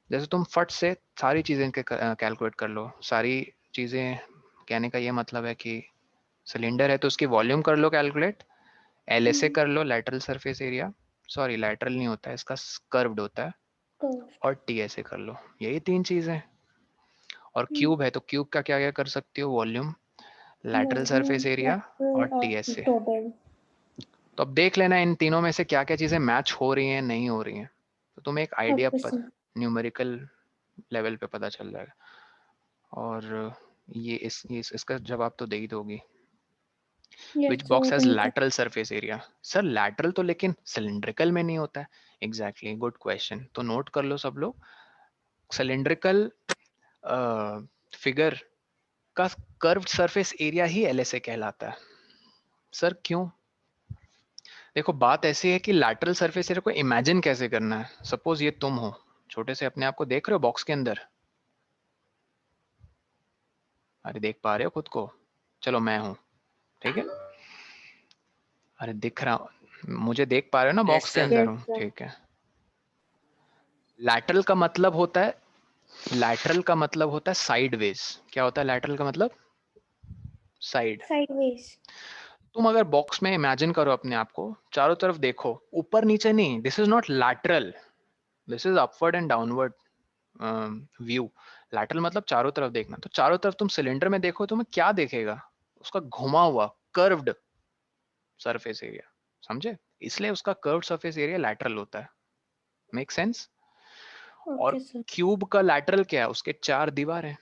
जैसे तुम फट से सारी चीजें कैलकुलेट कर लो, सारी चीजें, कहने का ये मतलब है कि सिलेंडर है तो उसकी वॉल्यूम कर लो कैलकुलेट, LSA कर लो lateral surface area, sorry lateral नहीं होता है इसका, कर्व्ड होता है, और TSA कर लो, यही 3 चीजें। और क्यूब है तो क्यूब का क्या क्या कर सकती हो? वॉल्यूम, लैटरल सरफेस एरिया और TSA। टोटल। तो अब देख लेना इन तीनों में से क्या क्या चीजें मैच हो रही हैं नहीं हो रही हैं, तो तुम्हें एक आइडिया न्यूमेरिकल लेवल पे पता चल जाएगा। और ये इसका जवाब तो दे ही दोगी। Which box has lateral surface area? Sir lateral तो लेकिन सिलिंड्रिकल में नहीं होता है। Exactly, good question. तो नोट कर लो सब लोग, सिलिंड्रिकल फिगर का कर्व्ड सरफेस एरिया ही LSA कहलाता है। सर क्यों? देखो बात ऐसी है कि लैटरल सरफेस एरिया को इमेजिन कैसे करना है। सपोज ये तुम हो, छोटे से अपने आप को देख रहे हो बॉक्स के अंदर? अरे देख पा रहे हो खुद को? चलो मैं हूं, ठीक है? अरे दिख रहा, मुझे देख पा रहे हो ना बॉक्स के अंदर हूँ, ठीक है। लैटरल का मतलब होता है, लैटरल का मतलब होता है साइडवेज। क्या होता है लैटरल का मतलब? साइड। साइडवेज। तुम अगर बॉक्स में इमेजिन करो अपने आप को, चारों तरफ देखो, ऊपर नीचे नहीं, this is not lateral, this is upward and downward view. Lateral मतलब चारों तरफ देखना। तो चारों तरफ तुम सिलेंडर में देखो, तुम्हें क्या देखेगा? उसका घुमा हुआ कर्व्ड सरफेस एरिया, समझे? इसलिए उसका कर्व्ड सरफेस एरिया लैटरल होता है। Make sense? और क्यूब का लैटरल क्या है? उसके 4 दीवार हैं,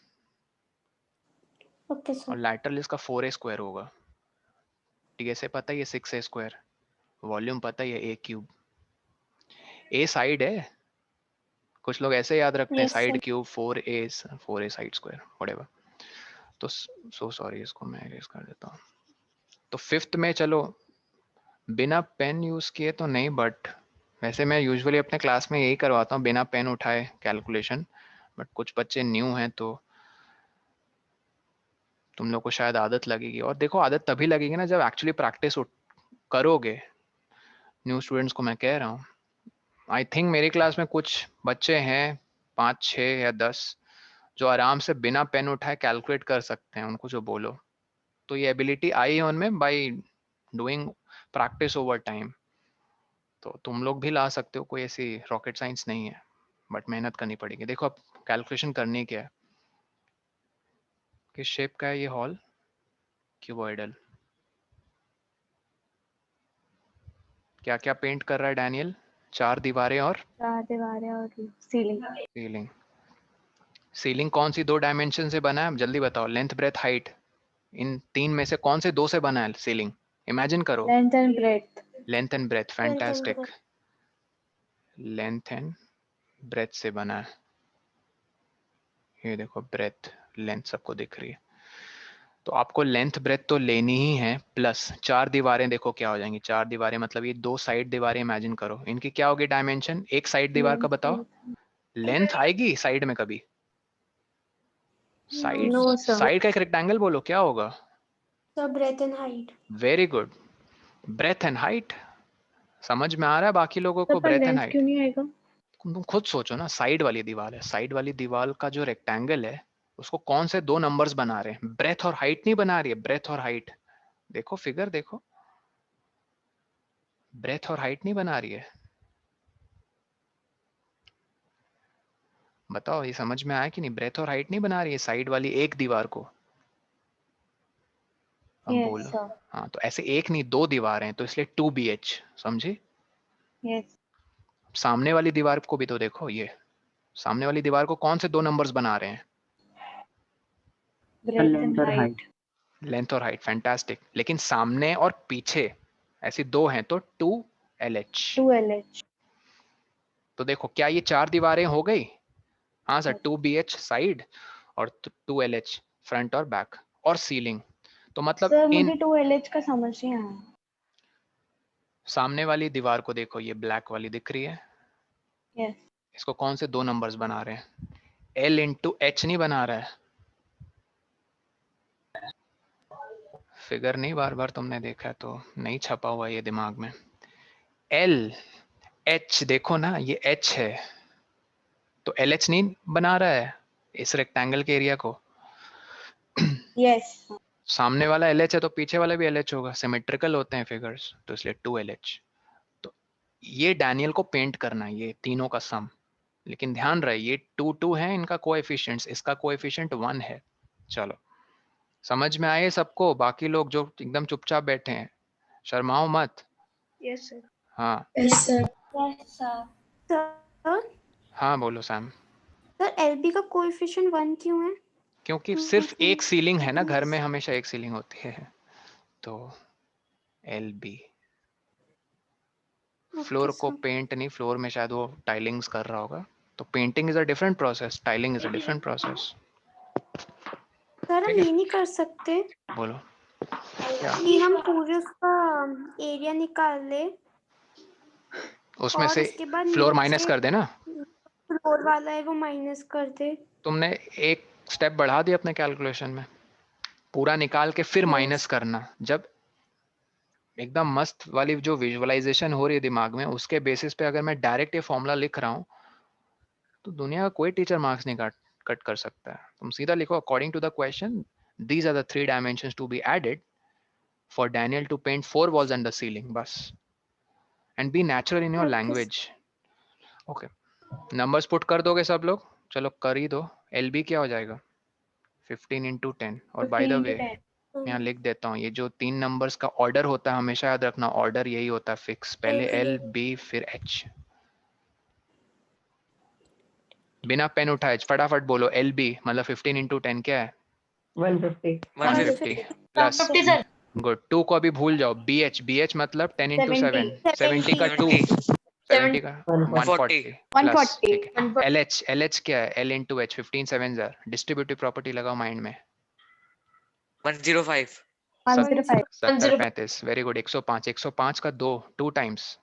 और लैटरल इसका 4a स्क्वायर होगा। TSA पता है, ये 6a स्क्वायर, वॉल्यूम पता है, ये a क्यूब। a साइड है, कुछ लोग ऐसे याद रखते हैं, side cube 4a side square whatever. तो सो सॉरी, इसको मैं इरेज कर देता हूँ। तो 5th में चलो बिना पेन यूज किए तो नहीं, बट वैसे मैं यूजुअली अपने क्लास में यही करवाता हूँ, बिना पेन उठाए कैलकुलेशन। बट कुछ बच्चे न्यू हैं तो तुम लोग को शायद आदत लगेगी। और देखो आदत तभी लगेगी ना जब एक्चुअली प्रैक्टिस करोगे। न्यू स्टूडेंट्स को मैं कह रहा हूँ, आई थिंक मेरी क्लास में कुछ बच्चे हैं 5, 6 या 10 जो आराम से बिना पेन उठाए कैलकुलेट कर सकते हैं। उनको जो बोलो, तो ये एबिलिटी आई है उनमें by doing practice over time. तो तुम लोग भी ला सकते हो, कोई ऐसी रॉकेट साइंस नहीं है, बट मेहनत करनी पड़ेगी। देखो अब कैलकुलेशन करनी क्या है, किस शेप का है ये हॉल? क्यूबॉइडल। क्या क्या पेंट कर रहा है डैनियल? 4 दीवारें और 4 दीवारें और सीलिंग। सीलिंग। सीलिंग कौन सी 2 डायमेंशन से बना है? जल्दी बताओ। लेंथ, ब्रेथ, हाइट, इन 3 में से कौन से 2 से बना है सीलिंग? इमेजिन करो। Length and breadth. Length and breadth, fantastic. Length and breadth से बना है। ये देखो ब्रेथ, लेंथ सबको दिख रही है। तो आपको लेंथ ब्रेथ तो लेनी ही है, प्लस 4 दीवारें। देखो क्या हो जाएंगी 4 दीवारें, मतलब ये 2 साइड दीवारें इमेजिन करो, इनकी क्या होगी डायमेंशन? एक साइड दीवार का बताओ, लेंथ आएगी साइड में कभी? Side, no sir. साइड का एक रेक्टेंगल बोलो, क्या होगा? Breadth and height. Very good, breadth and height. समझ में आ रहा है बाकी लोगों को? पर ब्रेथ एंड लेंथ हाइट क्यों नहीं आएगा? तुम खुद सोचो ना, साइड वाली दीवार है, साइड वाली दीवार का जो रेक्टेंगल है उसको कौन से 2 नंबर्स बना रहे हैं? ब्रेथ और हाइट नहीं बना रही है, ब्रेथ और हाइट। देखो फिगर देखो, ब्रेथ और हाइट नहीं बना रही है। बताओ ये समझ में आया कि नहीं? ब्रेथ और हाइट नहीं बना रही है साइड वाली एक दीवार को। अब यस बोलो। सर। हाँ तो ऐसे एक नहीं 2 दीवार हैं, तो इसलिए 2BH, समझे? यस। सामने वाली दीवार को भी तो देखो, ये सामने वाली दीवार को कौन से 2 नंबर्स बना रहे हैं? ब्रेथ एंड लेंथ और हाइट। हाइट। लेंथ और हाइट, फैंटास्टिक। लेकिन सामने और पीछे ऐसी 2 हैं तो 2LH। 2LH। तो देखो क्या ये 4 दीवारें हो गई? हाँ सर, 2BH साइड और 2LH फ्रंट और बैक, और सीलिंग। तो मतलब सर इन मुझे 2LH का समझ नहीं आया। सामने वाली दीवार को देखो, ये ब्लैक वाली दिख रही है, यस। इसको कौन से दो नंबर्स बना रहे हैं? L इंटू एच नहीं बना रहा है? फिगर नहीं बार बार तुमने देखा है तो नहीं छपा हुआ ये दिमाग में। L H देखो ना, ये H है तो LH नहीं बना रहा है इस रेक्टेंगल के एरिया को? यस सामने वाला LH है तो पीछे वाला भी LH होगा, सिमेट्रिकल होते हैं फिगर्स, तो इसलिए 2LH। तो ये डैनियल को पेंट करना है, ये तीनों का सम। लेकिन ध्यान रहे ये 2 2 है इनका कोएफिशिएंट्स, इसका कोएफिशिएंट 1 है। चलो समझ में आए सबको? बाकी लोग जो एकदम चुपचाप बैठे हैं शर्माओ मत। यस सर हाँ Yes, sir. सर हाँ बोलो सैम। सर एलबी का कोएफिशिएंट 1 क्यों है? क्योंकि तो सिर्फ उसमें एक सीलिंग है ना, घर में thickness- हमेशा एक सीलिंग होती है, तो LB। फ्लोर Okay, को sir. पेंट नहीं, फ्लोर में शायद वो टाइलिंग्स कर रहा होगा, तो painting is a different process, tiling is a different process. Sir हम ठीक है ये नहीं कर सकते बोलो क्या? कि हम पूरे उसका एरिया निकाल ले उसमें और से उसके बाद फ्लोर माइनस नीचे कर देना। फ्लोर वाला है वो माइनस कर दे। तुमने एक स्टेप बढ़ा दिया अपने कैलकुलेशन में, पूरा निकाल के फिर माइनस Yes. करना। जब एकदम मस्त वाली जो विजुअलाइजेशन हो रही है दिमाग में, उसके बेसिस पे अगर मैं डायरेक्ट ये फॉर्मूला लिख रहा हूँ तो दुनिया का कोई टीचर मार्क्स नहीं कट कर सकता है। तुम सीधा लिखो according to the question these are the 3 dimensions to be added for Daniel to paint 4 walls and the ceiling, बस। And be natural in your Okay. Language. Okay numbers put कर दोगे सब लोग? चलो कर ही दो। LB क्या हो जाएगा? 15 इंटू 10। और बाय द 15 वे into 10. यहाँ लिख देता हूँ, ये जो 3 नंबर्स का ऑर्डर होता है हमेशा याद रखना, ऑर्डर यही होता है फिक्स, पहले L B फिर H। बिना पेन उठाए फटाफट बोलो LB मतलब 15 इंटू 10 क्या है? 150 150 प्लस 150, sir. गुड। 2 को अभी भूल जाओ, BH मतलब 10 इंटू 7, 70 का 2, 70 का 140 प्लस, ठीक है। LH क्या है? L into H, 15 7 distributive property लगाओ माइंड में। 105 70 35 वेरी गुड। 105, 105 का 2 टाइम्स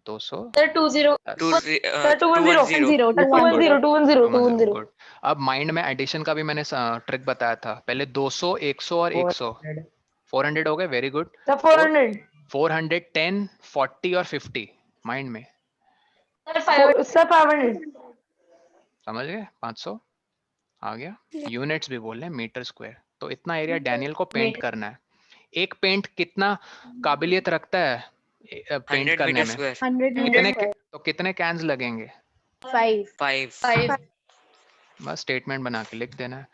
200। Sir, 20. Sir, 210. 210 गुड। अब माइंड में एडिशन का भी मैंने ट्रिक बताया था, पहले 200 100 और 100 400 400 हो गए, वेरी गुड। 400. 410 40 और 50 माइंड में Sir, 500. Sir, 500. समझ गए? 500 आ गया। यूनिट्स भी बोल रहे हैं, मीटर स्क्वायर। तो इतना एरिया डैनियल को पेंट करना है। एक पेंट कितना काबिलियत रखता है पेंट 100 करने मीटर में? स्क्वायर। 100 तो कितने कैन्स लगेंगे? 5 5 बस स्टेटमेंट बना के लिख देना है।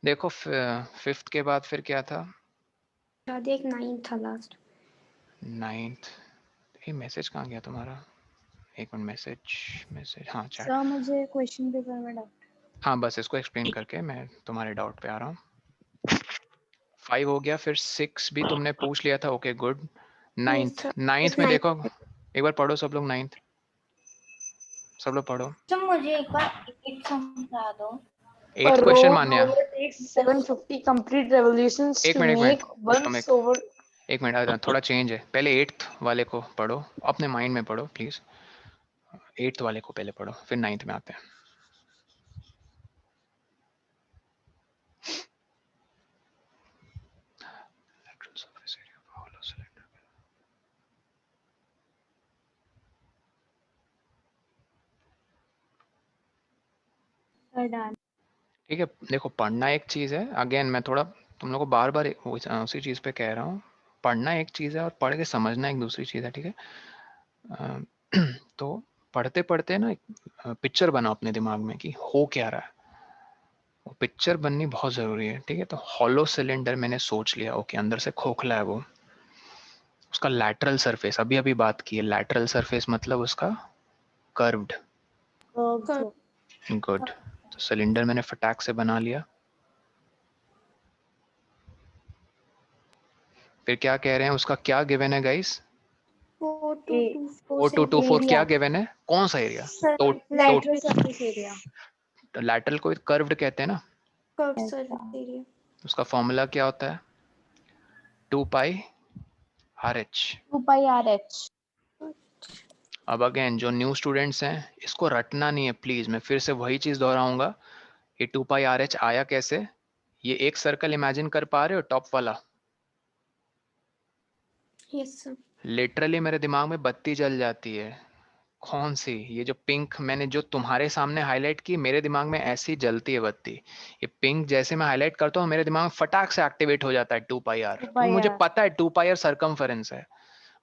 देखो फिफ्थ के बाद फिर क्या था? शायद एक 9 था लास्ट। 9th। ये मैसेज कहाँ गया तुम्हारा? एक मिनट, मैसेज हाँ चैट। सर मुझे क्वेश्चन पेपर में डाउट। हाँ बस इसको एक्सप्लेन करके मैं तुम्हारे डाउट पे आ रहा हूँ। 5 हो गया, फिर 6 भी तुमने पूछ लिया था, okay good. 9th sir. 9th में देखो एक बार पढ़ो सब लोग, 9th सब लोग पढ़ो। तो मुझे एक बार 8 समझा दो. 8th क्वेश्चन मान्या। 750 complete revolutions एक to minute make once over. एक मिनट थोड़ा चेंज है, पहले 8th वाले को पढ़ो, अपने माइंड में पढ़ो प्लीज। 8th वाले को पहले पढ़ो, फिर 9th में आते हैं। Sir done. ठीक है देखो, पढ़ना एक चीज़ है, अगेन मैं थोड़ा तुम लोगों को बार बार उसी चीज़ पे कह रहा हूँ। पढ़ना एक चीज़ है और पढ़ के समझना एक दूसरी चीज़ है, ठीक है? तो पढ़ते पढ़ते ना एक पिक्चर बनाओ अपने दिमाग में कि हो क्या रहा है, वो पिक्चर बननी बहुत ज़रूरी है, ठीक है? तो हॉलो सिलेंडर मैंने सोच लिया, ओके अंदर से खोखला है वो, उसका लैटरल सरफेस अभी अभी बात की है, लैटरल सरफेस मतलब उसका कर्व्ड। गुड। तो सिलेंडर मैंने फटाक से बना लिया। फिर क्या कह रहे हैं, उसका क्या गिवन है गाइस? 4224 क्या गिवन है? कौन सा एरिया? Lateral surface area. तो लैटरल को कर्व्ड कहते हैं ना, कर्व सरफेस एरिया। उसका फॉर्मूला क्या होता है? 2 पाई RH। 2 pi RH। अब अगेन जो न्यू स्टूडेंट्स हैं इसको रटना नहीं है प्लीज, मैं फिर से वही चीज दोहराऊंगा। ये 2πRH आया कैसे? ये एक सर्कल इमेजिन कर पा रहे हो टॉप वाला? Yes sir. लिटरली मेरे दिमाग में बत्ती जल जाती है। कौन सी? ये जो पिंक मैंने जो तुम्हारे सामने हाईलाइट की, मेरे दिमाग में ऐसी जलती है बत्ती। ये पिंक जैसे मैं हाईलाइट करता हूँ मेरे दिमाग में फटाक से एक्टिवेट हो जाता है 2πR, क्योंकि मुझे पता है 2πR सरकमफेरेंस है।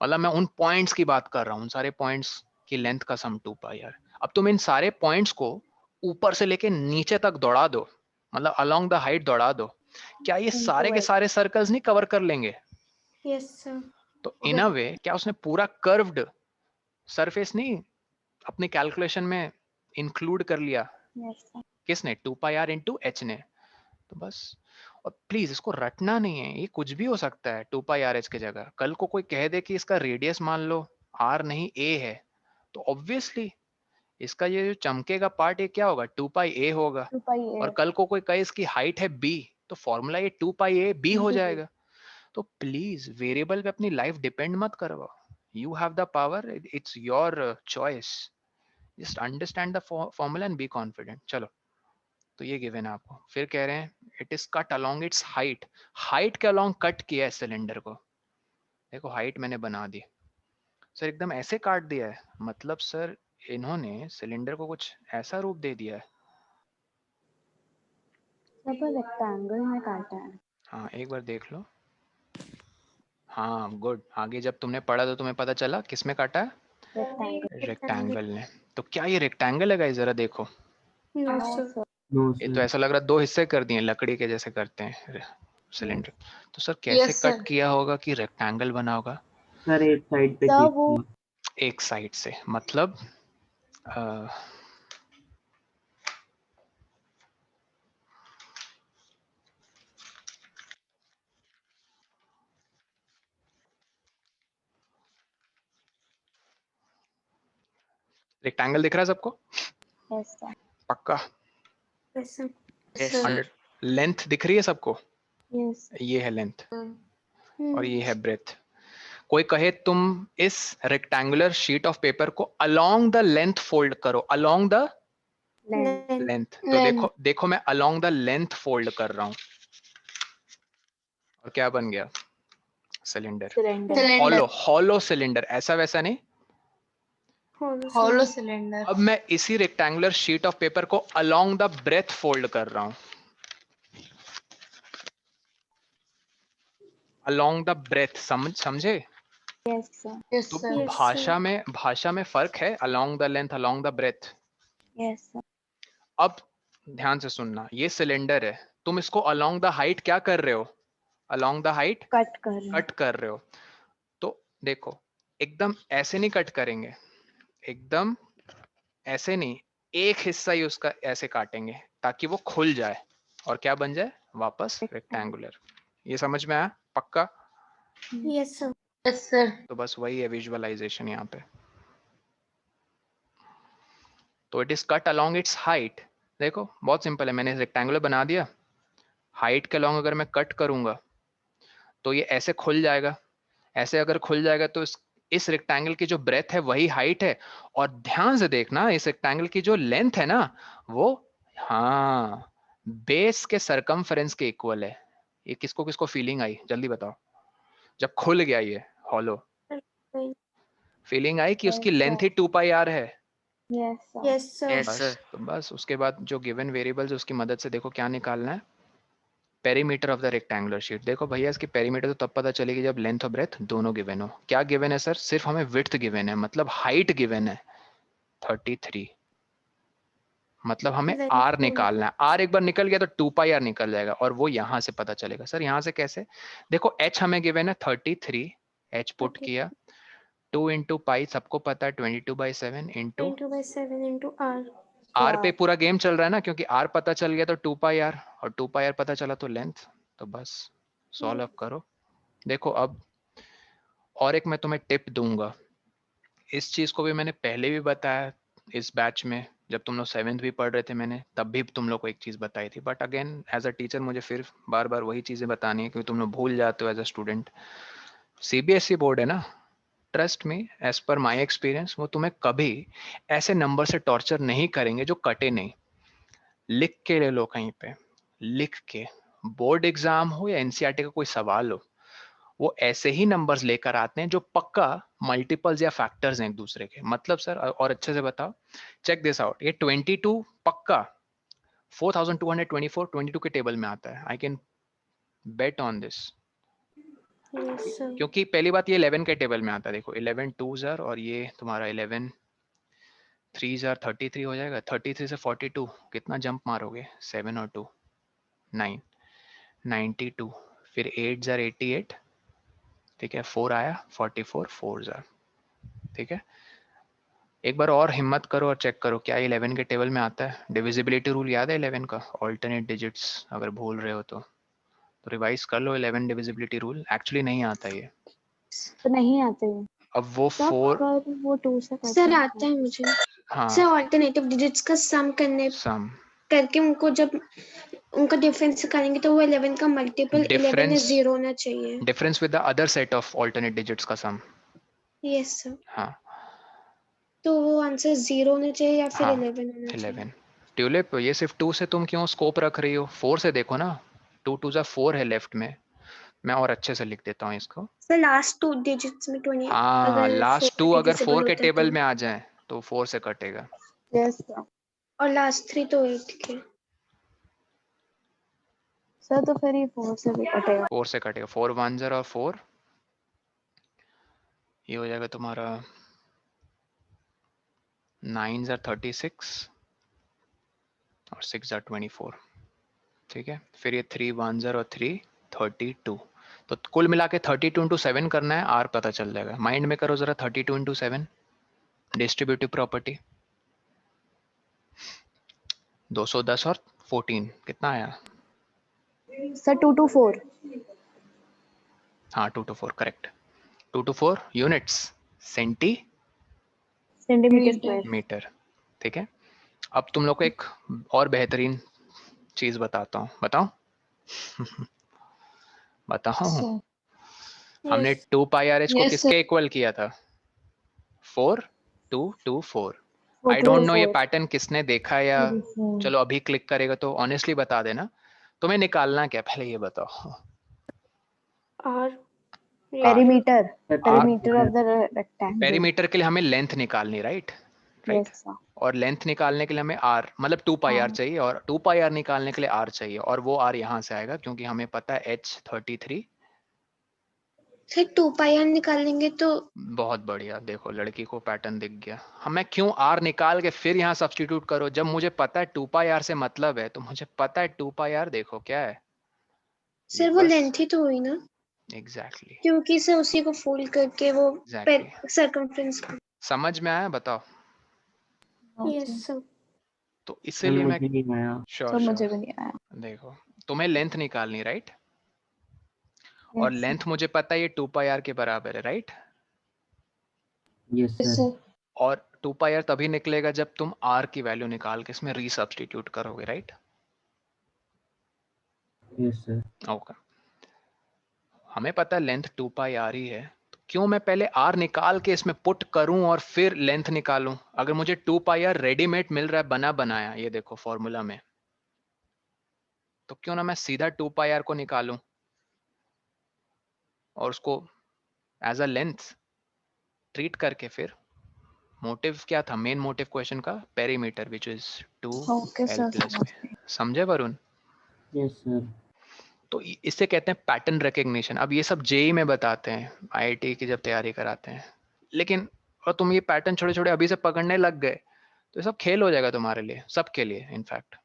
मतलब मैं उन पॉइंट्स की बात कर रहा हूँ, उन सारे पॉइंट्स की लेंथ का सम 2πR। अब तुम इन सारे पॉइंट्स को ऊपर से लेके नीचे तक दौड़ा दो, मतलब अलोंग द हाइट दौड़ा दो, क्या ये सारे के सारे सर्कल्स नहीं कवर कर लेंगे? Yes sir. तो इन अ वे क्या उसने पूरा कर्व्ड सरफेस नहीं अपने कैलकुलेशन में इंक्लूड कर लिया? किसने? 2πR इंटू एच ने। तो बस, और प्लीज इसको रटना नहीं है, ये कुछ भी हो सकता है 2πRH की जगह। कल को कोई कह दे कि इसका रेडियस मान लो R नहीं A है, तो ऑब्वियसली इसका ये जो चमकेगा पार्ट ये क्या होगा? 2πA होगा। और कल को कोई कहे इसकी हाइट है B, तो फॉर्मूला ये 2πAB हो जाएगा। तो प्लीज वेरिएबल पे अपनी लाइफ डिपेंड मत करवाओ। You have the power, it's your choice, just understand the formula and be confident. चलो, तो ये गिवन है आपको। फिर कह रहे हैं it is cut along it's height. Height के अलोंग कट किया है सिलेंडर को। देखो हाइट मैंने बना दी सर, एकदम ऐसे काट दिया है, मतलब सर इन्होंने सिलेंडर को कुछ ऐसा रूप दे दिया है। रेक्टेंगल में काटा है। हाँ एक बार देख लो। हाँ गुड, आगे जब तुमने पढ़ा तो तुम्हें पता चला किसमें काटा है? रेक्टेंगल ने। तो क्या ये रेक्टेंगल है गाइस? जरा देखो, नो सर। ये तो ऐसा लग रहा है दो हिस्से कर दिए लकड़ी के जैसे करते हैं सिलेंडर। तो सर कैसे Yes, sir. कट किया होगा कि रेक्टेंगल बना होगा? सर एक साइड पे सर खींच वो लो। एक साइड से, मतलब रेक्टेंगल दिख रहा है सबको? Yes sir. पक्का? Yes sir. Yes, sir. 100। Length दिख रही है सबको? यस ये है लेंथ और हम्म, ये है ब्रेथ। कोई कहे तुम इस रेक्टेंगुलर शीट ऑफ पेपर को अलोंग द लेंथ फोल्ड करो, अलोंग द लेंथ लेंथ। तो देखो देखो मैं अलोंग द लेंथ फोल्ड कर रहा हूं और क्या बन गया? Cylinder. Cylinder Cylinder. Hollow, hollow cylinder, ऐसा वैसा नहीं। Hollow cylinder. अब मैं इसी रेक्टेंगुलर शीट ऑफ पेपर को अलोंग द ब्रेथ फोल्ड कर रहा हूं, अलोंग द ब्रेथ। समझे? Yes sir. Yes, तो sir. यस भाषा में फर्क है, along the length, along the breadth. Yes sir. अब ध्यान से सुनना, ये सिलेंडर है, तुम इसको अलोंग द हाइट क्या कर रहे हो? अलोंग द हाइट कट कर रहे हैं। कट कर रहे हो। तो देखो एकदम ऐसे नहीं कट करेंगे, एकदम ऐसे नहीं, एक हिस्सा ही उसका ऐसे काटेंगे ताकि वो खुल जाए और क्या बन जाए? वापस रेक्टेंगुलर। ये समझ में आया? पक्का? Yes sir. Yes, sir. तो बस वही है विजुअलाइजेशन यहाँ पे। तो it is cut along it's height. देखो बहुत सिंपल है, मैंने रेक्टेंगुलर बना दिया, हाइट के अलोंग अगर मैं कट करूंगा तो ये ऐसे खुल जाएगा। ऐसे अगर खुल जाएगा तो इस रेक्टेंगल की जो ब्रेथ है वही हाइट है। और ध्यान से देखना, इस रेक्टेंगल की जो लेंथ है ना वो, हाँ, बेस के सरकमफेरेंस के इक्वल है। ये किसको किसको फीलिंग आई जल्दी बताओ? जब खुल गया ये हॉलो, फीलिंग आई कि उसकी लेंथ ही 2πR है। Yes sir. Yes sir. Yes, बस, sir. तो बस उसके बाद जो गिवन वेरिएबल्स उसकी मदद से देखो क्या निकालना है? Perimeter of the rectangular sheet. देखो भैया इसकी पेरीमीटर तो तब पता चलेगी जब लेंथ और ब्रेथ दोनों गिवन हो। क्या गिवन है सर? सिर्फ हमें विड्थ गिवन है, मतलब हाइट गिवन है 33, मतलब हमें R निकालना है। R एक बार निकल गया तो 2πR निकल जाएगा और वो यहां से पता चलेगा। सर यहां से कैसे? देखो H हमें गिवन है 33, H पुट किया, 2 इंटू पाई सबको पता है 22/7 इंटू 22/7 into R। R पे पूरा गेम चल रहा है ना, क्योंकि R पता चल गया तो 2πR और 2πR पता चला तो लेंथ। तो बस सॉल्व अप करो। देखो अब और एक मैं तुम्हें टिप दूंगा, इस चीज को भी मैंने पहले भी बताया इस बैच में, जब तुम लोग 7th भी पढ़ रहे थे मैंने तब भी तुम लोग को एक चीज बताई थी, but again as a teacher मुझे फिर बार बार वही चीजें बतानी है क्योंकि तुम लोग भूल जाते हो as a student. CBSE board है ना, trust me, as per my experience वो तुम्हें कभी ऐसे नंबर से टॉर्चर नहीं करेंगे जो कटे नहीं। लिख के ले लो कहीं पे, लिख के, बोर्ड एग्जाम हो या एनसीईआरटी का कोई सवाल हो, वो ऐसे ही नंबर्स लेकर आते हैं जो पक्का मल्टीपल्स या फैक्टर्स हैं एक दूसरे के। मतलब सर और अच्छे से बताओ, चेक दिस आउट, ये 22 पक्का 4224 22 के टेबल में आता है। I can bet on this, yes sir. क्योंकि पहली बात ये 11 के टेबल में आता है। देखो 11 2s are, और ये तुम्हारा 11 3s are 33 हो जाएगा। 33 से 42 कितना जंप मारोगे? 7 और 2 9 92, फिर 8s are 88, ठीक है, 4 आया 44, 4s are, ठीक है। एक बार और हिम्मत करो और चेक करो क्या 11 के टेबल में आता है। डिविजिबिलिटी रूल याद है 11 का, ऑल्टरनेट डिजिट्स, अगर भूल रहे हो तो रिवाइज कर लो 11 डिविजिबिलिटी रूल। एक्चुअली नहीं आता ये, तो नहीं आते हैं। अब वो सब 4, कर वो 2 से कर सर सकते आता है मुझे हाँ सर। ऑल्टरनेटिव डिजिट्स का सम करने सम, करके उनको जब उनका डिफरेंस करेंगे तो वो 11 का मल्टीपल 11 या डिफरेंस 0 होना चाहिए। Difference with the other set of alternate digits का सम। Yes sir. हाँ तो वो आंसर 0 होना चाहिए या फिर हाँ 11 होना चाहिए। 11। ट्यूलिप ये सिर्फ 2 से तुम क्यों स्कोप रख रही हो? 4 से देखो ना, 2 2 जा 4 है लेफ्ट में। मैं और अच्छे से लिख देता हूँ इसको। सर लास्ट 2 डिजिट्स में 20 हाँ अगर लास्ट 2 4 अगर 4 divisible के होता है टेबल तो, में आ जाए तो 4 से कटेगा। Yes sir. और लास्ट 3 तो 8 के। सर तो फिर ये 4 से भी कटेगा। 4 से कटेगा, 4 1s are और 4, ये हो जाएगा तुम्हारा 9s are 36 और 6s are 24, ठीक है। फिर ये 3 1s are और 3 32, तो कुल मिला के 32 into 7 करना है, आर पता चल जाएगा। माइंड में करो जरा 32 into 7 डिस्ट्रीब्यूटिव प्रॉपर्टी, 210 और 14 कितना आया? Sir 2 to 4। हाँ 2 to 4 correct. 2 to 4 units centimetre square. Metre, ठीक है। अब तुम लोग को एक और बेहतरीन चीज बताता हूँ, बताओ बताओ। हमने 2 पाई आर एच को किसके इक्वल किया था? 4 2 2 4। आई डोंट नो ये पैटर्न किसने देखा, या चलो अभी क्लिक करेगा तो ऑनेस्टली बता देना। तुम्हें निकालना क्या पहले ये बताओ? और perimeter, perimeter of the rectangle. Perimeter के लिए हमें लेंथ निकालनी, राइट राइट। Yes sir. और लेंथ निकालने के लिए हमें आर मतलब 2 पाई आर चाहिए, और 2 पाई आर निकालने के लिए आर चाहिए, और वो आर यहाँ से आएगा क्योंकि हमें पता है H33। सर 2 पाई आर निकालेंगे तो बहुत बढ़िया, देखो लड़की को पैटर्न दिख गया। हमें क्यों आर निकाल के फिर यहाँ सब्स्टिट्यूट करो, जब मुझे पता है 2 पाई आर से मतलब है, तो मुझे पता है 2 पाई आर देखो क्या है। सर वो लेंथ ही तो हुई ना, एग्जैक्टली क्योंकि सर उसी को फोल्ड करके वो सर्कमफ्रेंस को। समझ में आया? बताओ। Yes sir. तो इसीलिए मैं श्योर सर मुझे भी नहीं आया। देखो तुम्हें लेंथ निकालनी, राइट, और लेंथ मुझे पता है ये 2 पाई आर के बराबर है, राइट। Yes sir. और 2 पाई आर तभी निकलेगा जब तुम r की वैल्यू निकाल के इसमें रीसब्स्टिट्यूट करोगे, राइट। Yes sir. ओके, हमें पता है लेंथ 2 पाई आर ही है, तो क्यों मैं पहले r निकाल के इसमें पुट करूं और फिर लेंथ निकालूं? अगर मुझे 2 पाई आर रेडीमेड मिल रहा है बना बनाया, ये देखो फॉर्मूला में, तो क्यों ना मैं सीधा 2 पाई आर को निकालूं और उसको एज अ लेंथ ट्रीट करके फिर मोटिव क्या था, मेन मोटिव क्वेश्चन का? Perimeter which is 2l+b। समझे वरुण? Yes sir. तो इससे कहते हैं पैटर्न रिकग्निशन। अब ये सब जेई में बताते हैं, आईआईटी की जब तैयारी कराते हैं, लेकिन और तुम ये पैटर्न छोटे छोटे अभी से पकड़ने लग गए तो ये सब खेल हो जाएगा तुम्हारे लिए, सबके लिए इनफैक्ट।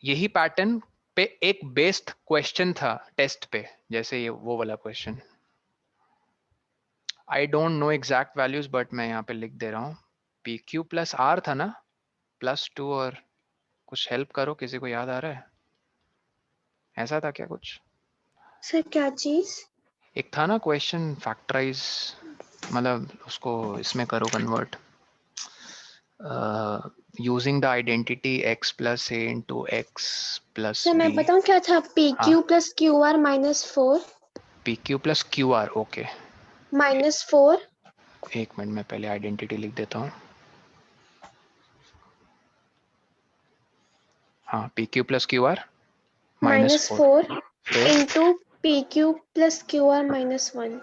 यही पैटर्न पे एक बेस्ड क्वेश्चन था टेस्ट पे, जैसे ये वो वाला question. I don't know exact values but मैं यहाँ पे लिख दे रहा हूँ। PQ प्लस R था ना, +2, और कुछ हेल्प करो, किसी को याद आ रहा है? ऐसा था क्या कुछ? सर क्या चीज? एक था ना क्वेश्चन फैक्टराइज, मतलब उसको इसमें करो convert, using the identity x + a × x + sir मैं b। बताऊं क्या था? PQ + QR - 4। PQ + QR, okay -4 एक मिनट में पहले आइडेंटिटी लिख देता हूँ। हाँ, P Q plus q are -4 फिर इंटू PQ प्लस QR -1।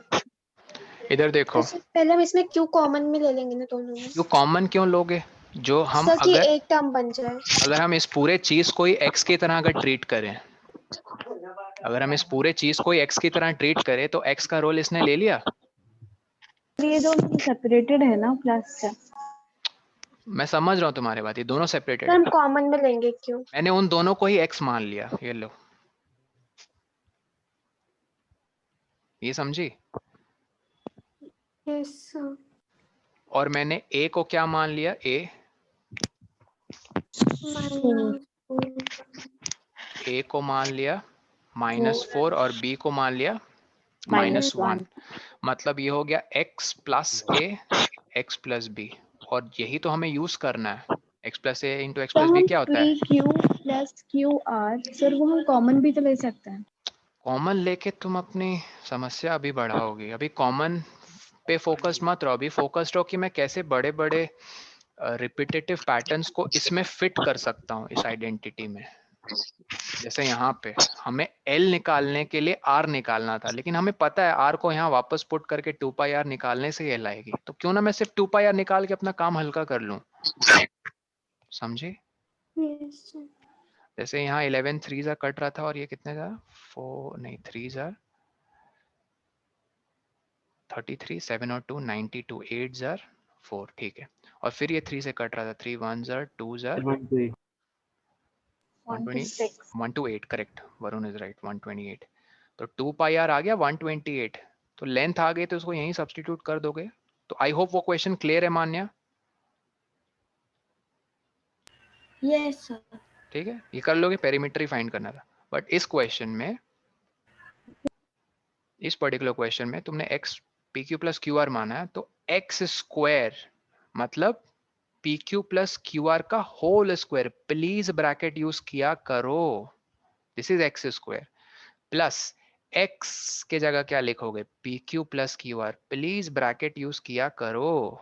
इधर देखो, तो पहले हम इसमें Q कॉमन में ले लेंगे ना दोनों में, क्यों कॉमन क्यों लोगे? जो हम ताकि अगर एक टर्म बन जाए। अगर हम इस पूरे चीज को ही x की तरह अगर ट्रीट करें, अगर हम इस पूरे चीज को ही x की तरह ट्रीट करें तो x का रोल इसने ले लिया। ये दोनों सेपरेटेड है ना प्लस से। मैं समझ रहा हूँ तुम्हारी बात, ये दोनों तो सेपरेटेड हम है। कॉमन में लेंगे Q। मैंने उन दोनों को ही x मान लिया, ये लो, ये समझी? यस और मैंने a को क्या मान लिया? a को मान लिया -4 और b को मान लिया -1। मतलब ये हो गया x plus a x plus b, और यही तो हमें यूज करना है। x प्लस ए इंटू एक्स तो प्लस बी हम क्या होता है? PQ प्लस QR सर वो हम कॉमन भी तो ले सकते हैं। कॉमन लेके तुम अपनी समस्या अभी बढ़ाओगे। अभी कॉमन पे फोकस्ड मत रहो, अभी फोकस्ड रहो कि मैं कैसे बड़े बड़े रिपीटेटिव पैटर्न्स को इसमें फिट कर सकता हूँ इस आइडेंटिटी में। जैसे यहाँ पे हमें L निकालने के लिए R निकालना था, लेकिन हमें पता है R को यहाँ वापस पुट करके 2πr निकालने से L आएगी, तो क्यों ना मैं सिर्फ 2πr निकाल के अपना काम हल्का कर लूं। समझे? यस जैसे यहाँ 11 3 जा कट रहा था, और ये कितने जा 4 नहीं 3 जा 33 7 और 2 92 8 जा 4, ठीक है। और फिर ये 3 से कट रहा था, 3 1 जा 2 जा 128, करेक्ट, वरुण इज राइट, 128। तो 2πr आ गया 128, तो लेंथ आ गई, तो उसको यहीं सब्स्टिट्यूट कर दोगे। तो आई होप वो क्वेश्चन क्लियर है मान्या? Yes sir. ठीक है, ये कर लोगे, पेरीमीटर ही फाइंड करना था। बट इस क्वेश्चन में, इस पर्टिकुलर क्वेश्चन में तुमने x pq plus q r माना है, तो x स्क्वायर मतलब pq प्लस क्यू आर का whole square, please bracket use किया करो। This is x square plus x के जगह क्या लिखोगे? pq plus q r, please bracket use किया करो।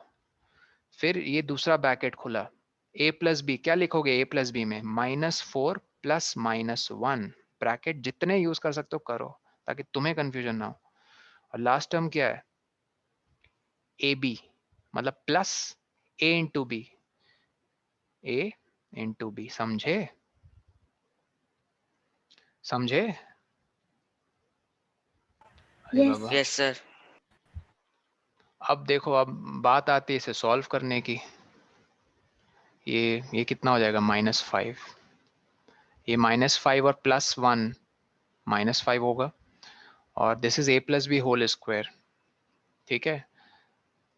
फिर ये दूसरा ब्रैकेट खुला, a प्लस बी, क्या लिखोगे a प्लस बी में? -4 प्लस -1। ब्रैकेट जितने यूज कर सकते हो करो, ताकि तुम्हें कंफ्यूजन ना हो। और लास्ट टर्म क्या है? ए बी, मतलब plus a into b, a into b. समझे? समझे? अरे Yes. बाबा, यस सर। अब देखो, अब बात आती है इसे सॉल्व करने की। ये कितना हो जाएगा? -5, ये -5 और +1 -5 होगा, और this is a plus b whole square, ठीक है।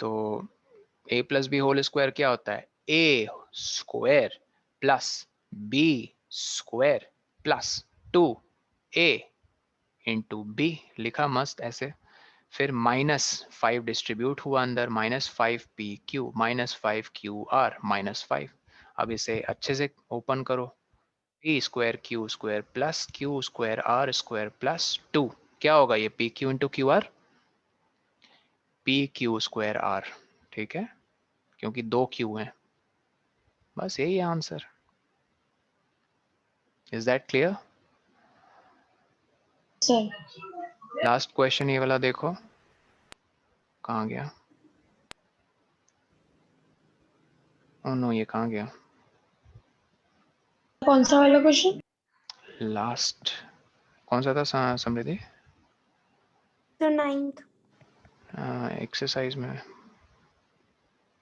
तो a plus b whole square क्या होता है? a square plus b square plus 2a into b, लिखा मस्त ऐसे। फिर -5 डिस्ट्रीब्यूट हुआ अंदर, -5pq -5qr -5। अब इसे अच्छे से ओपन करो, p square q square plus q square r square plus 2, क्या होगा ये? pq into Q R, pq square r, ठीक है, क्योंकि 2 q हैं। बस यही है answer. Is that clear? Sir last question ये वाला देखो, कहाँ गया? ओह नो, ये कहाँ गया? कौन सा वाला क्वेश्चन? लास्ट कौन सा था समृद्धि? तो 9th एक्सरसाइज में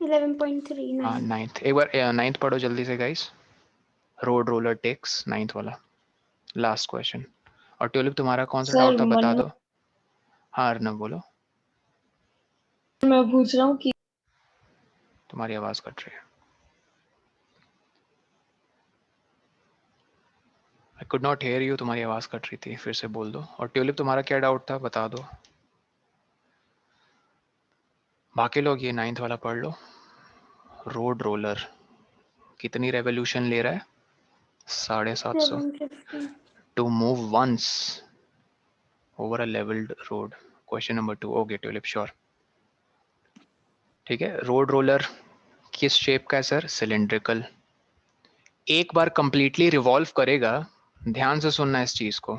11.3 हाँ 9। 9th, एक बार 9th पढ़ो जल्दी से guys. Road roller takes 9th वाला लास्ट क्वेश्चन। और ट्यूलिप, तुम्हारा कौन सा डाउट सर था बता मन दो। हाँ अर्नब बोलो, मैं पूछ रहा हूँ कि तुम्हारी आवाज कट रही है। I could not here you, तुम्हारी आवाज कट रही थी, फिर से बोल दो। और ट्यूलिप, तुम्हारा क्या डाउट था बता दो। बाकी लोग ये 9th वाला पढ़ लो। रोड रोलर कितनी रेवोल्यूशन ले रहा है? 750 750। To move once over a leveled road. Question number 2. Okay, Tulip, sure. ठीक है, रोड रोलर किस शेप का है सर? सिलेंड्रिकल। एक बार कंप्लीटली रिवॉल्व करेगा, ध्यान से सुनना इस चीज को।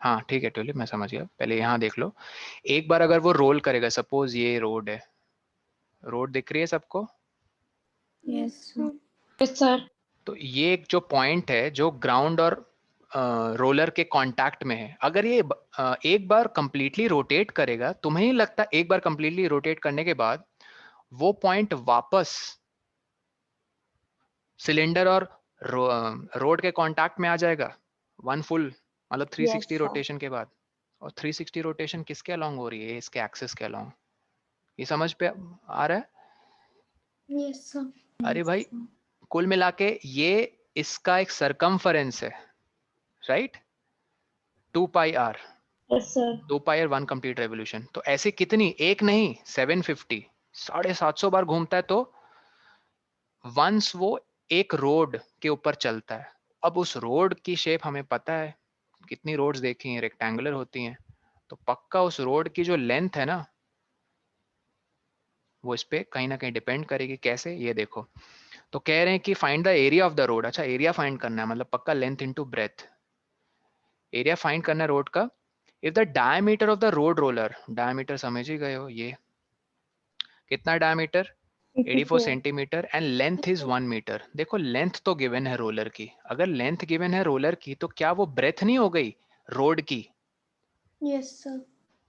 हाँ ठीक है ट्यूलिप, मैं समझ गया, पहले यहाँ देख लो। एक बार अगर वो रोल करेगा, सपोज ये रोड है, रोड दिख रही है सबको? Yes yes sir. तो ये एक जो पॉइंट है जो ग्राउंड और रोलर के कांटेक्ट में है, अगर ये एक बार कंप्लीटली रोटेट करेगा, तुम्हें ही लगता है एक बार कंप्लीटली रोटेट करने के बाद वो पॉइंट वापस सिलेंडर और रोड के कांटेक्ट में आ जाएगा वन फुल, मतलब 360 रोटेशन के बाद? और 360 रोटेशन किसके अलोंग हो रही है? इसके एक्सिस के अलोंग। ये समझ पे आ रहा है? यस सर अरे भाई, कुल मिला के ये इसका एक सरकमफरेंस है, right? 2 pi r, yes sir. 2 pi r 1 complete revolution. तो ऐसे कितनी, एक नहीं 750, 750 बार घूमता है। तो वंस वो एक रोड के ऊपर चलता है, अब उस रोड की शेप हमें पता है, कितनी रोड्स देखी हैं, रेक्टेंगुलर होती हैं, तो पक्का उस रोड की जो लेंथ है ना, वो इस पे कहीं ना कहीं डिपेंड करेगी। कैसे, ये देखो। तो कह रहे हैं कि find the area of the road. अच्छा, एरिया फाइंड करना है, मतलब पक्का length into breadth. Area find करना है रोड का। If the diameter of the road roller, diameter समझ ही गए हो, ये कितना diameter? 84 centimetre and length is 1 metre. देखो लेंथ तो गिवन है रोलर की, अगर लेंथ गिवन है रोलर की तो क्या वो ब्रेथ नहीं हो गई रोड की? यस सर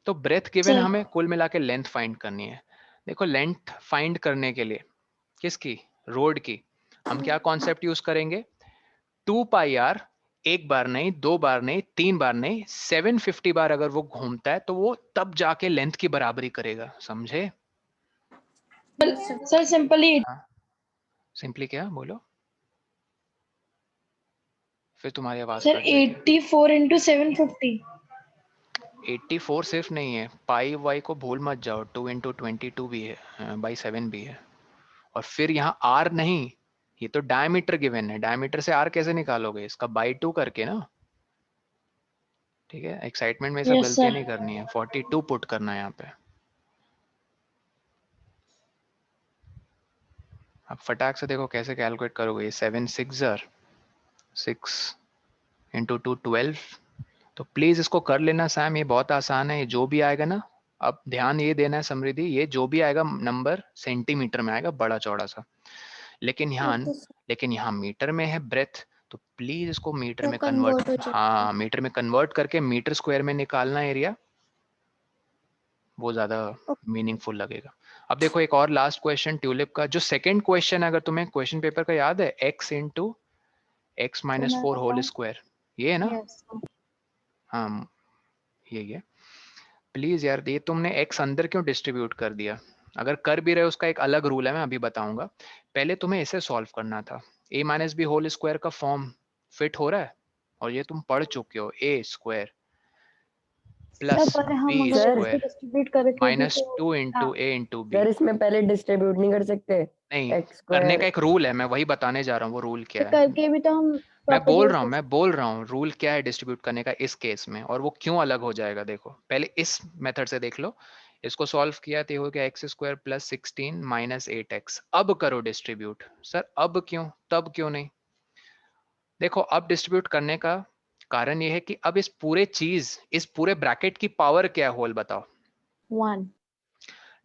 तो ब्रेथ गिवन, सर। हमें कुल मिला के लेंथ फाइंड करनी है। देखो लेंथ फाइंड करने के लिए किसकी? रोड की। हम क्या कॉन्सेप्ट यूज करेंगे? 2 पाई आर, एक बार नहीं, दो बार नहीं, तीन बार नहीं, 750 बार अगर वो घूमता है तो वो तब जाके लेंथ की बराबरी करेगा, समझे? सर सिंपली हाँ, सिंपली क्या बोलो, फिर तुम्हारी आवाज सर कट जाएगी। 84 इंटू 750। 84 सिर्फ नहीं है, पाई वाई को भूल मत जाओ, 2 इंटू 22 भी है, बाई 7 भी है। और फिर यहाँ आर नहीं, ये तो डायमीटर गिवन है, डायमीटर से आर कैसे निकालोगे? इसका बाई 2 करके ना। ठीक है, एक्साइटमेंट में ये सब यस गलतियां सर। नहीं करनी है, 42 पुट करना है यहाँ पे। अब फटाक से देखो कैसे कैलकुलेट करोगे। ये 7 6 6 इंटू 2 12। तो प्लीज इसको कर लेना सैम, ये बहुत आसान है। ये जो भी आएगा ना, अब ध्यान ये देना है समृद्धि, ये जो भी आएगा नंबर सेंटीमीटर में आएगा, बड़ा चौड़ा सा। लेकिन यहाँ, ओके लेकिन यहाँ मीटर में है ब्रेथ, तो प्लीज इसको मीटर तो में कन्वर्ट, कन्वर्ट हो जाएगा हाँ मीटर में कन्वर्ट करके मीटर स्क्वायर में निकालना एरिया, वो ज्यादा मीनिंगफुल लगेगा। अब देखो एक और लास्ट क्वेश्चन ट्यूलिप का, जो सेकंड क्वेश्चन, अगर तुम्हें क्वेश्चन पेपर का याद है, x into x minus 4 whole square, ये है ना? हाँ यही है। प्लीज यार, ये तुमने x अंदर क्यों डिस्ट्रीब्यूट कर दिया? अगर कर भी रहे हो उसका एक अलग रूल है, मैं अभी बताऊंगा। पहले तुम्हें इसे सॉल्व करना था। a minus b whole square का फॉर्म फिट हो रहा है, और ये तुम पढ़ चुके हो, a स्क्वायर प्लस पर हम बी अगर सर इसको स्क्वायर डिस्ट्रीब्यूट करेंगे भी माइनस तो 2 इंटू ए इंटू बी। सर इसमें पहले डिस्ट्रीब्यूट नहीं कर सकते? नहीं, एक्स करने का स्क्वायर। एक रूल है, मैं वही बताने जा रहा हूँ, वो रूल क्या है। करके भी तो हम मैं प्रॉपर्ली बोल यूज रहा हूँ, कर मैं सकते बोल रहा हूँ रूल क्या है डिस्ट्रीब्यूट करने का इस केस में, और वो क्यों अलग हो जाएगा। देखो पहले इस मेथड से देख लो, इसको सॉल्व किया तो हो गया x square plus 16 minus 8x। अब करो डिस्ट्रीब्यूट। सर अब क्यों, तब क्यों नहीं? देखो अब डिस्ट्रीब्यूट करने का कारण ये है कि अब इस पूरे चीज, इस पूरे ब्रैकेट की पावर क्या है, होल बताओ। 1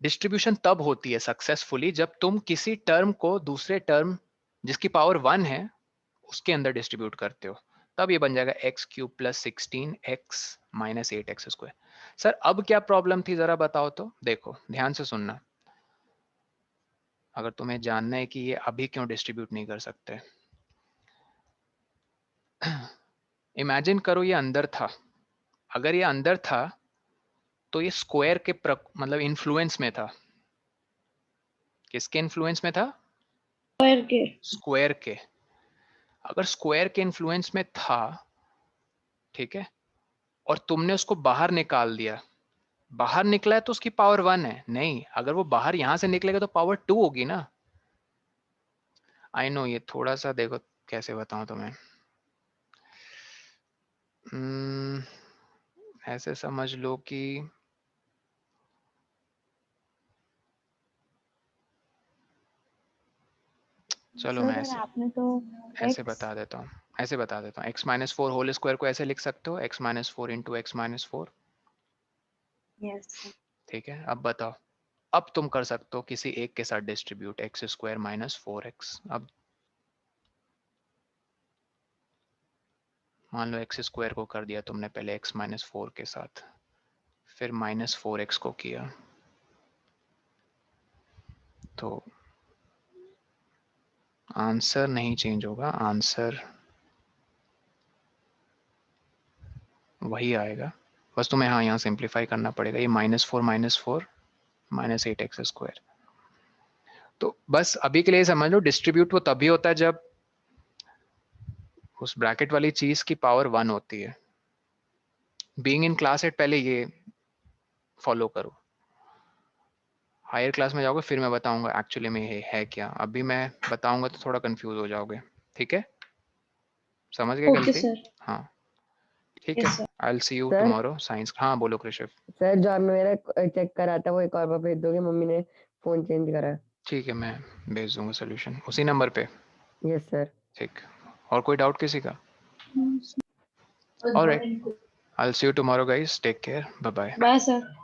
डिस्ट्रीब्यूशन तब होती है सक्सेसफुली जब तुम किसी टर्म को दूसरे टर्म जिसकी पावर 1 है उसके अंदर डिस्ट्रीब्यूट करते हो, तब ये बन जाएगा x cube plus 16 x minus 8x square. Sir अब क्या प्रॉब्लम थी जरा बताओ तो। देखो ध्यान से सुनना, अगर तुम्हें जानना है कि ये अभी क्यों डिस्ट्रीब्यूट नहीं कर सकते, इमेजिन करो ये अंदर था। अगर ये अंदर था तो ये स्क्वायर के मतलब इन्फ्लुएंस में था। किसके इन्फ्लुएंस में था? स्क्वायर के। स्क्वायर के। अगर स्क्वायर के इन्फ्लुएंस में था, ठीक है, और तुमने उसको बाहर निकाल दिया, बाहर निकला है तो उसकी पावर 1 है। नहीं, अगर वो बाहर यहां से निकलेगा तो पावर 2 होगी ना। आई नो, ये थोड़ा सा देखो कैसे बताऊं तुम्हें। ऐसे समझ लो कि चलो मैं सर ऐसे आपने तो ऐसे x बता देता हूँ, ऐसे बता देता हूँ। x minus four whole square को ऐसे लिख सकते हो, x minus four into x minus four. Yes ठीक है, अब बताओ, अब तुम कर सकते हो किसी एक के साथ distribute, x square minus four x. अब मान लो एक्स स्क्वायर को कर दिया तुमने पहले एक्स माइनस फोर के साथ, फिर माइनस फोर एक्स को किया, तो आंसर नहीं चेंज होगा, आंसर वही आएगा, बस तुम्हें हाँ यहाँ सिंप्लीफाई करना पड़ेगा। ये minus four minus eight x square. तो बस अभी के लिए समझ लो, डिस्ट्रीब्यूट वो तभी होता है जब उस ब्रैकेट वाली चीज की पावर 1 होती है। बीइंग इन क्लास एट पहले ये फॉलो करो, हायर क्लास में जाओगे फिर मैं बताऊंगा एक्चुअली में ये है क्या। अभी मैं बताऊंगा तो थोड़ा कंफ्यूज हो जाओगे। ठीक है, समझ गए ओके गलती? सर। हाँ ठीक यस है, sir. I will see you sir tomorrow science. हाँ बोलो कृषिव। सर जो आपने मेरा चेक करा था वो एक और बार भेज दोगे, मम्मी ने फोन चेंज करा है। ठीक है, मैं भेज दूंगा सोल्यूशन उसी नंबर पे। Yes sir. ठीक, और कोई डाउट किसी का? Alright, I will see you tomorrow guys, take care, bye bye. Bye sir.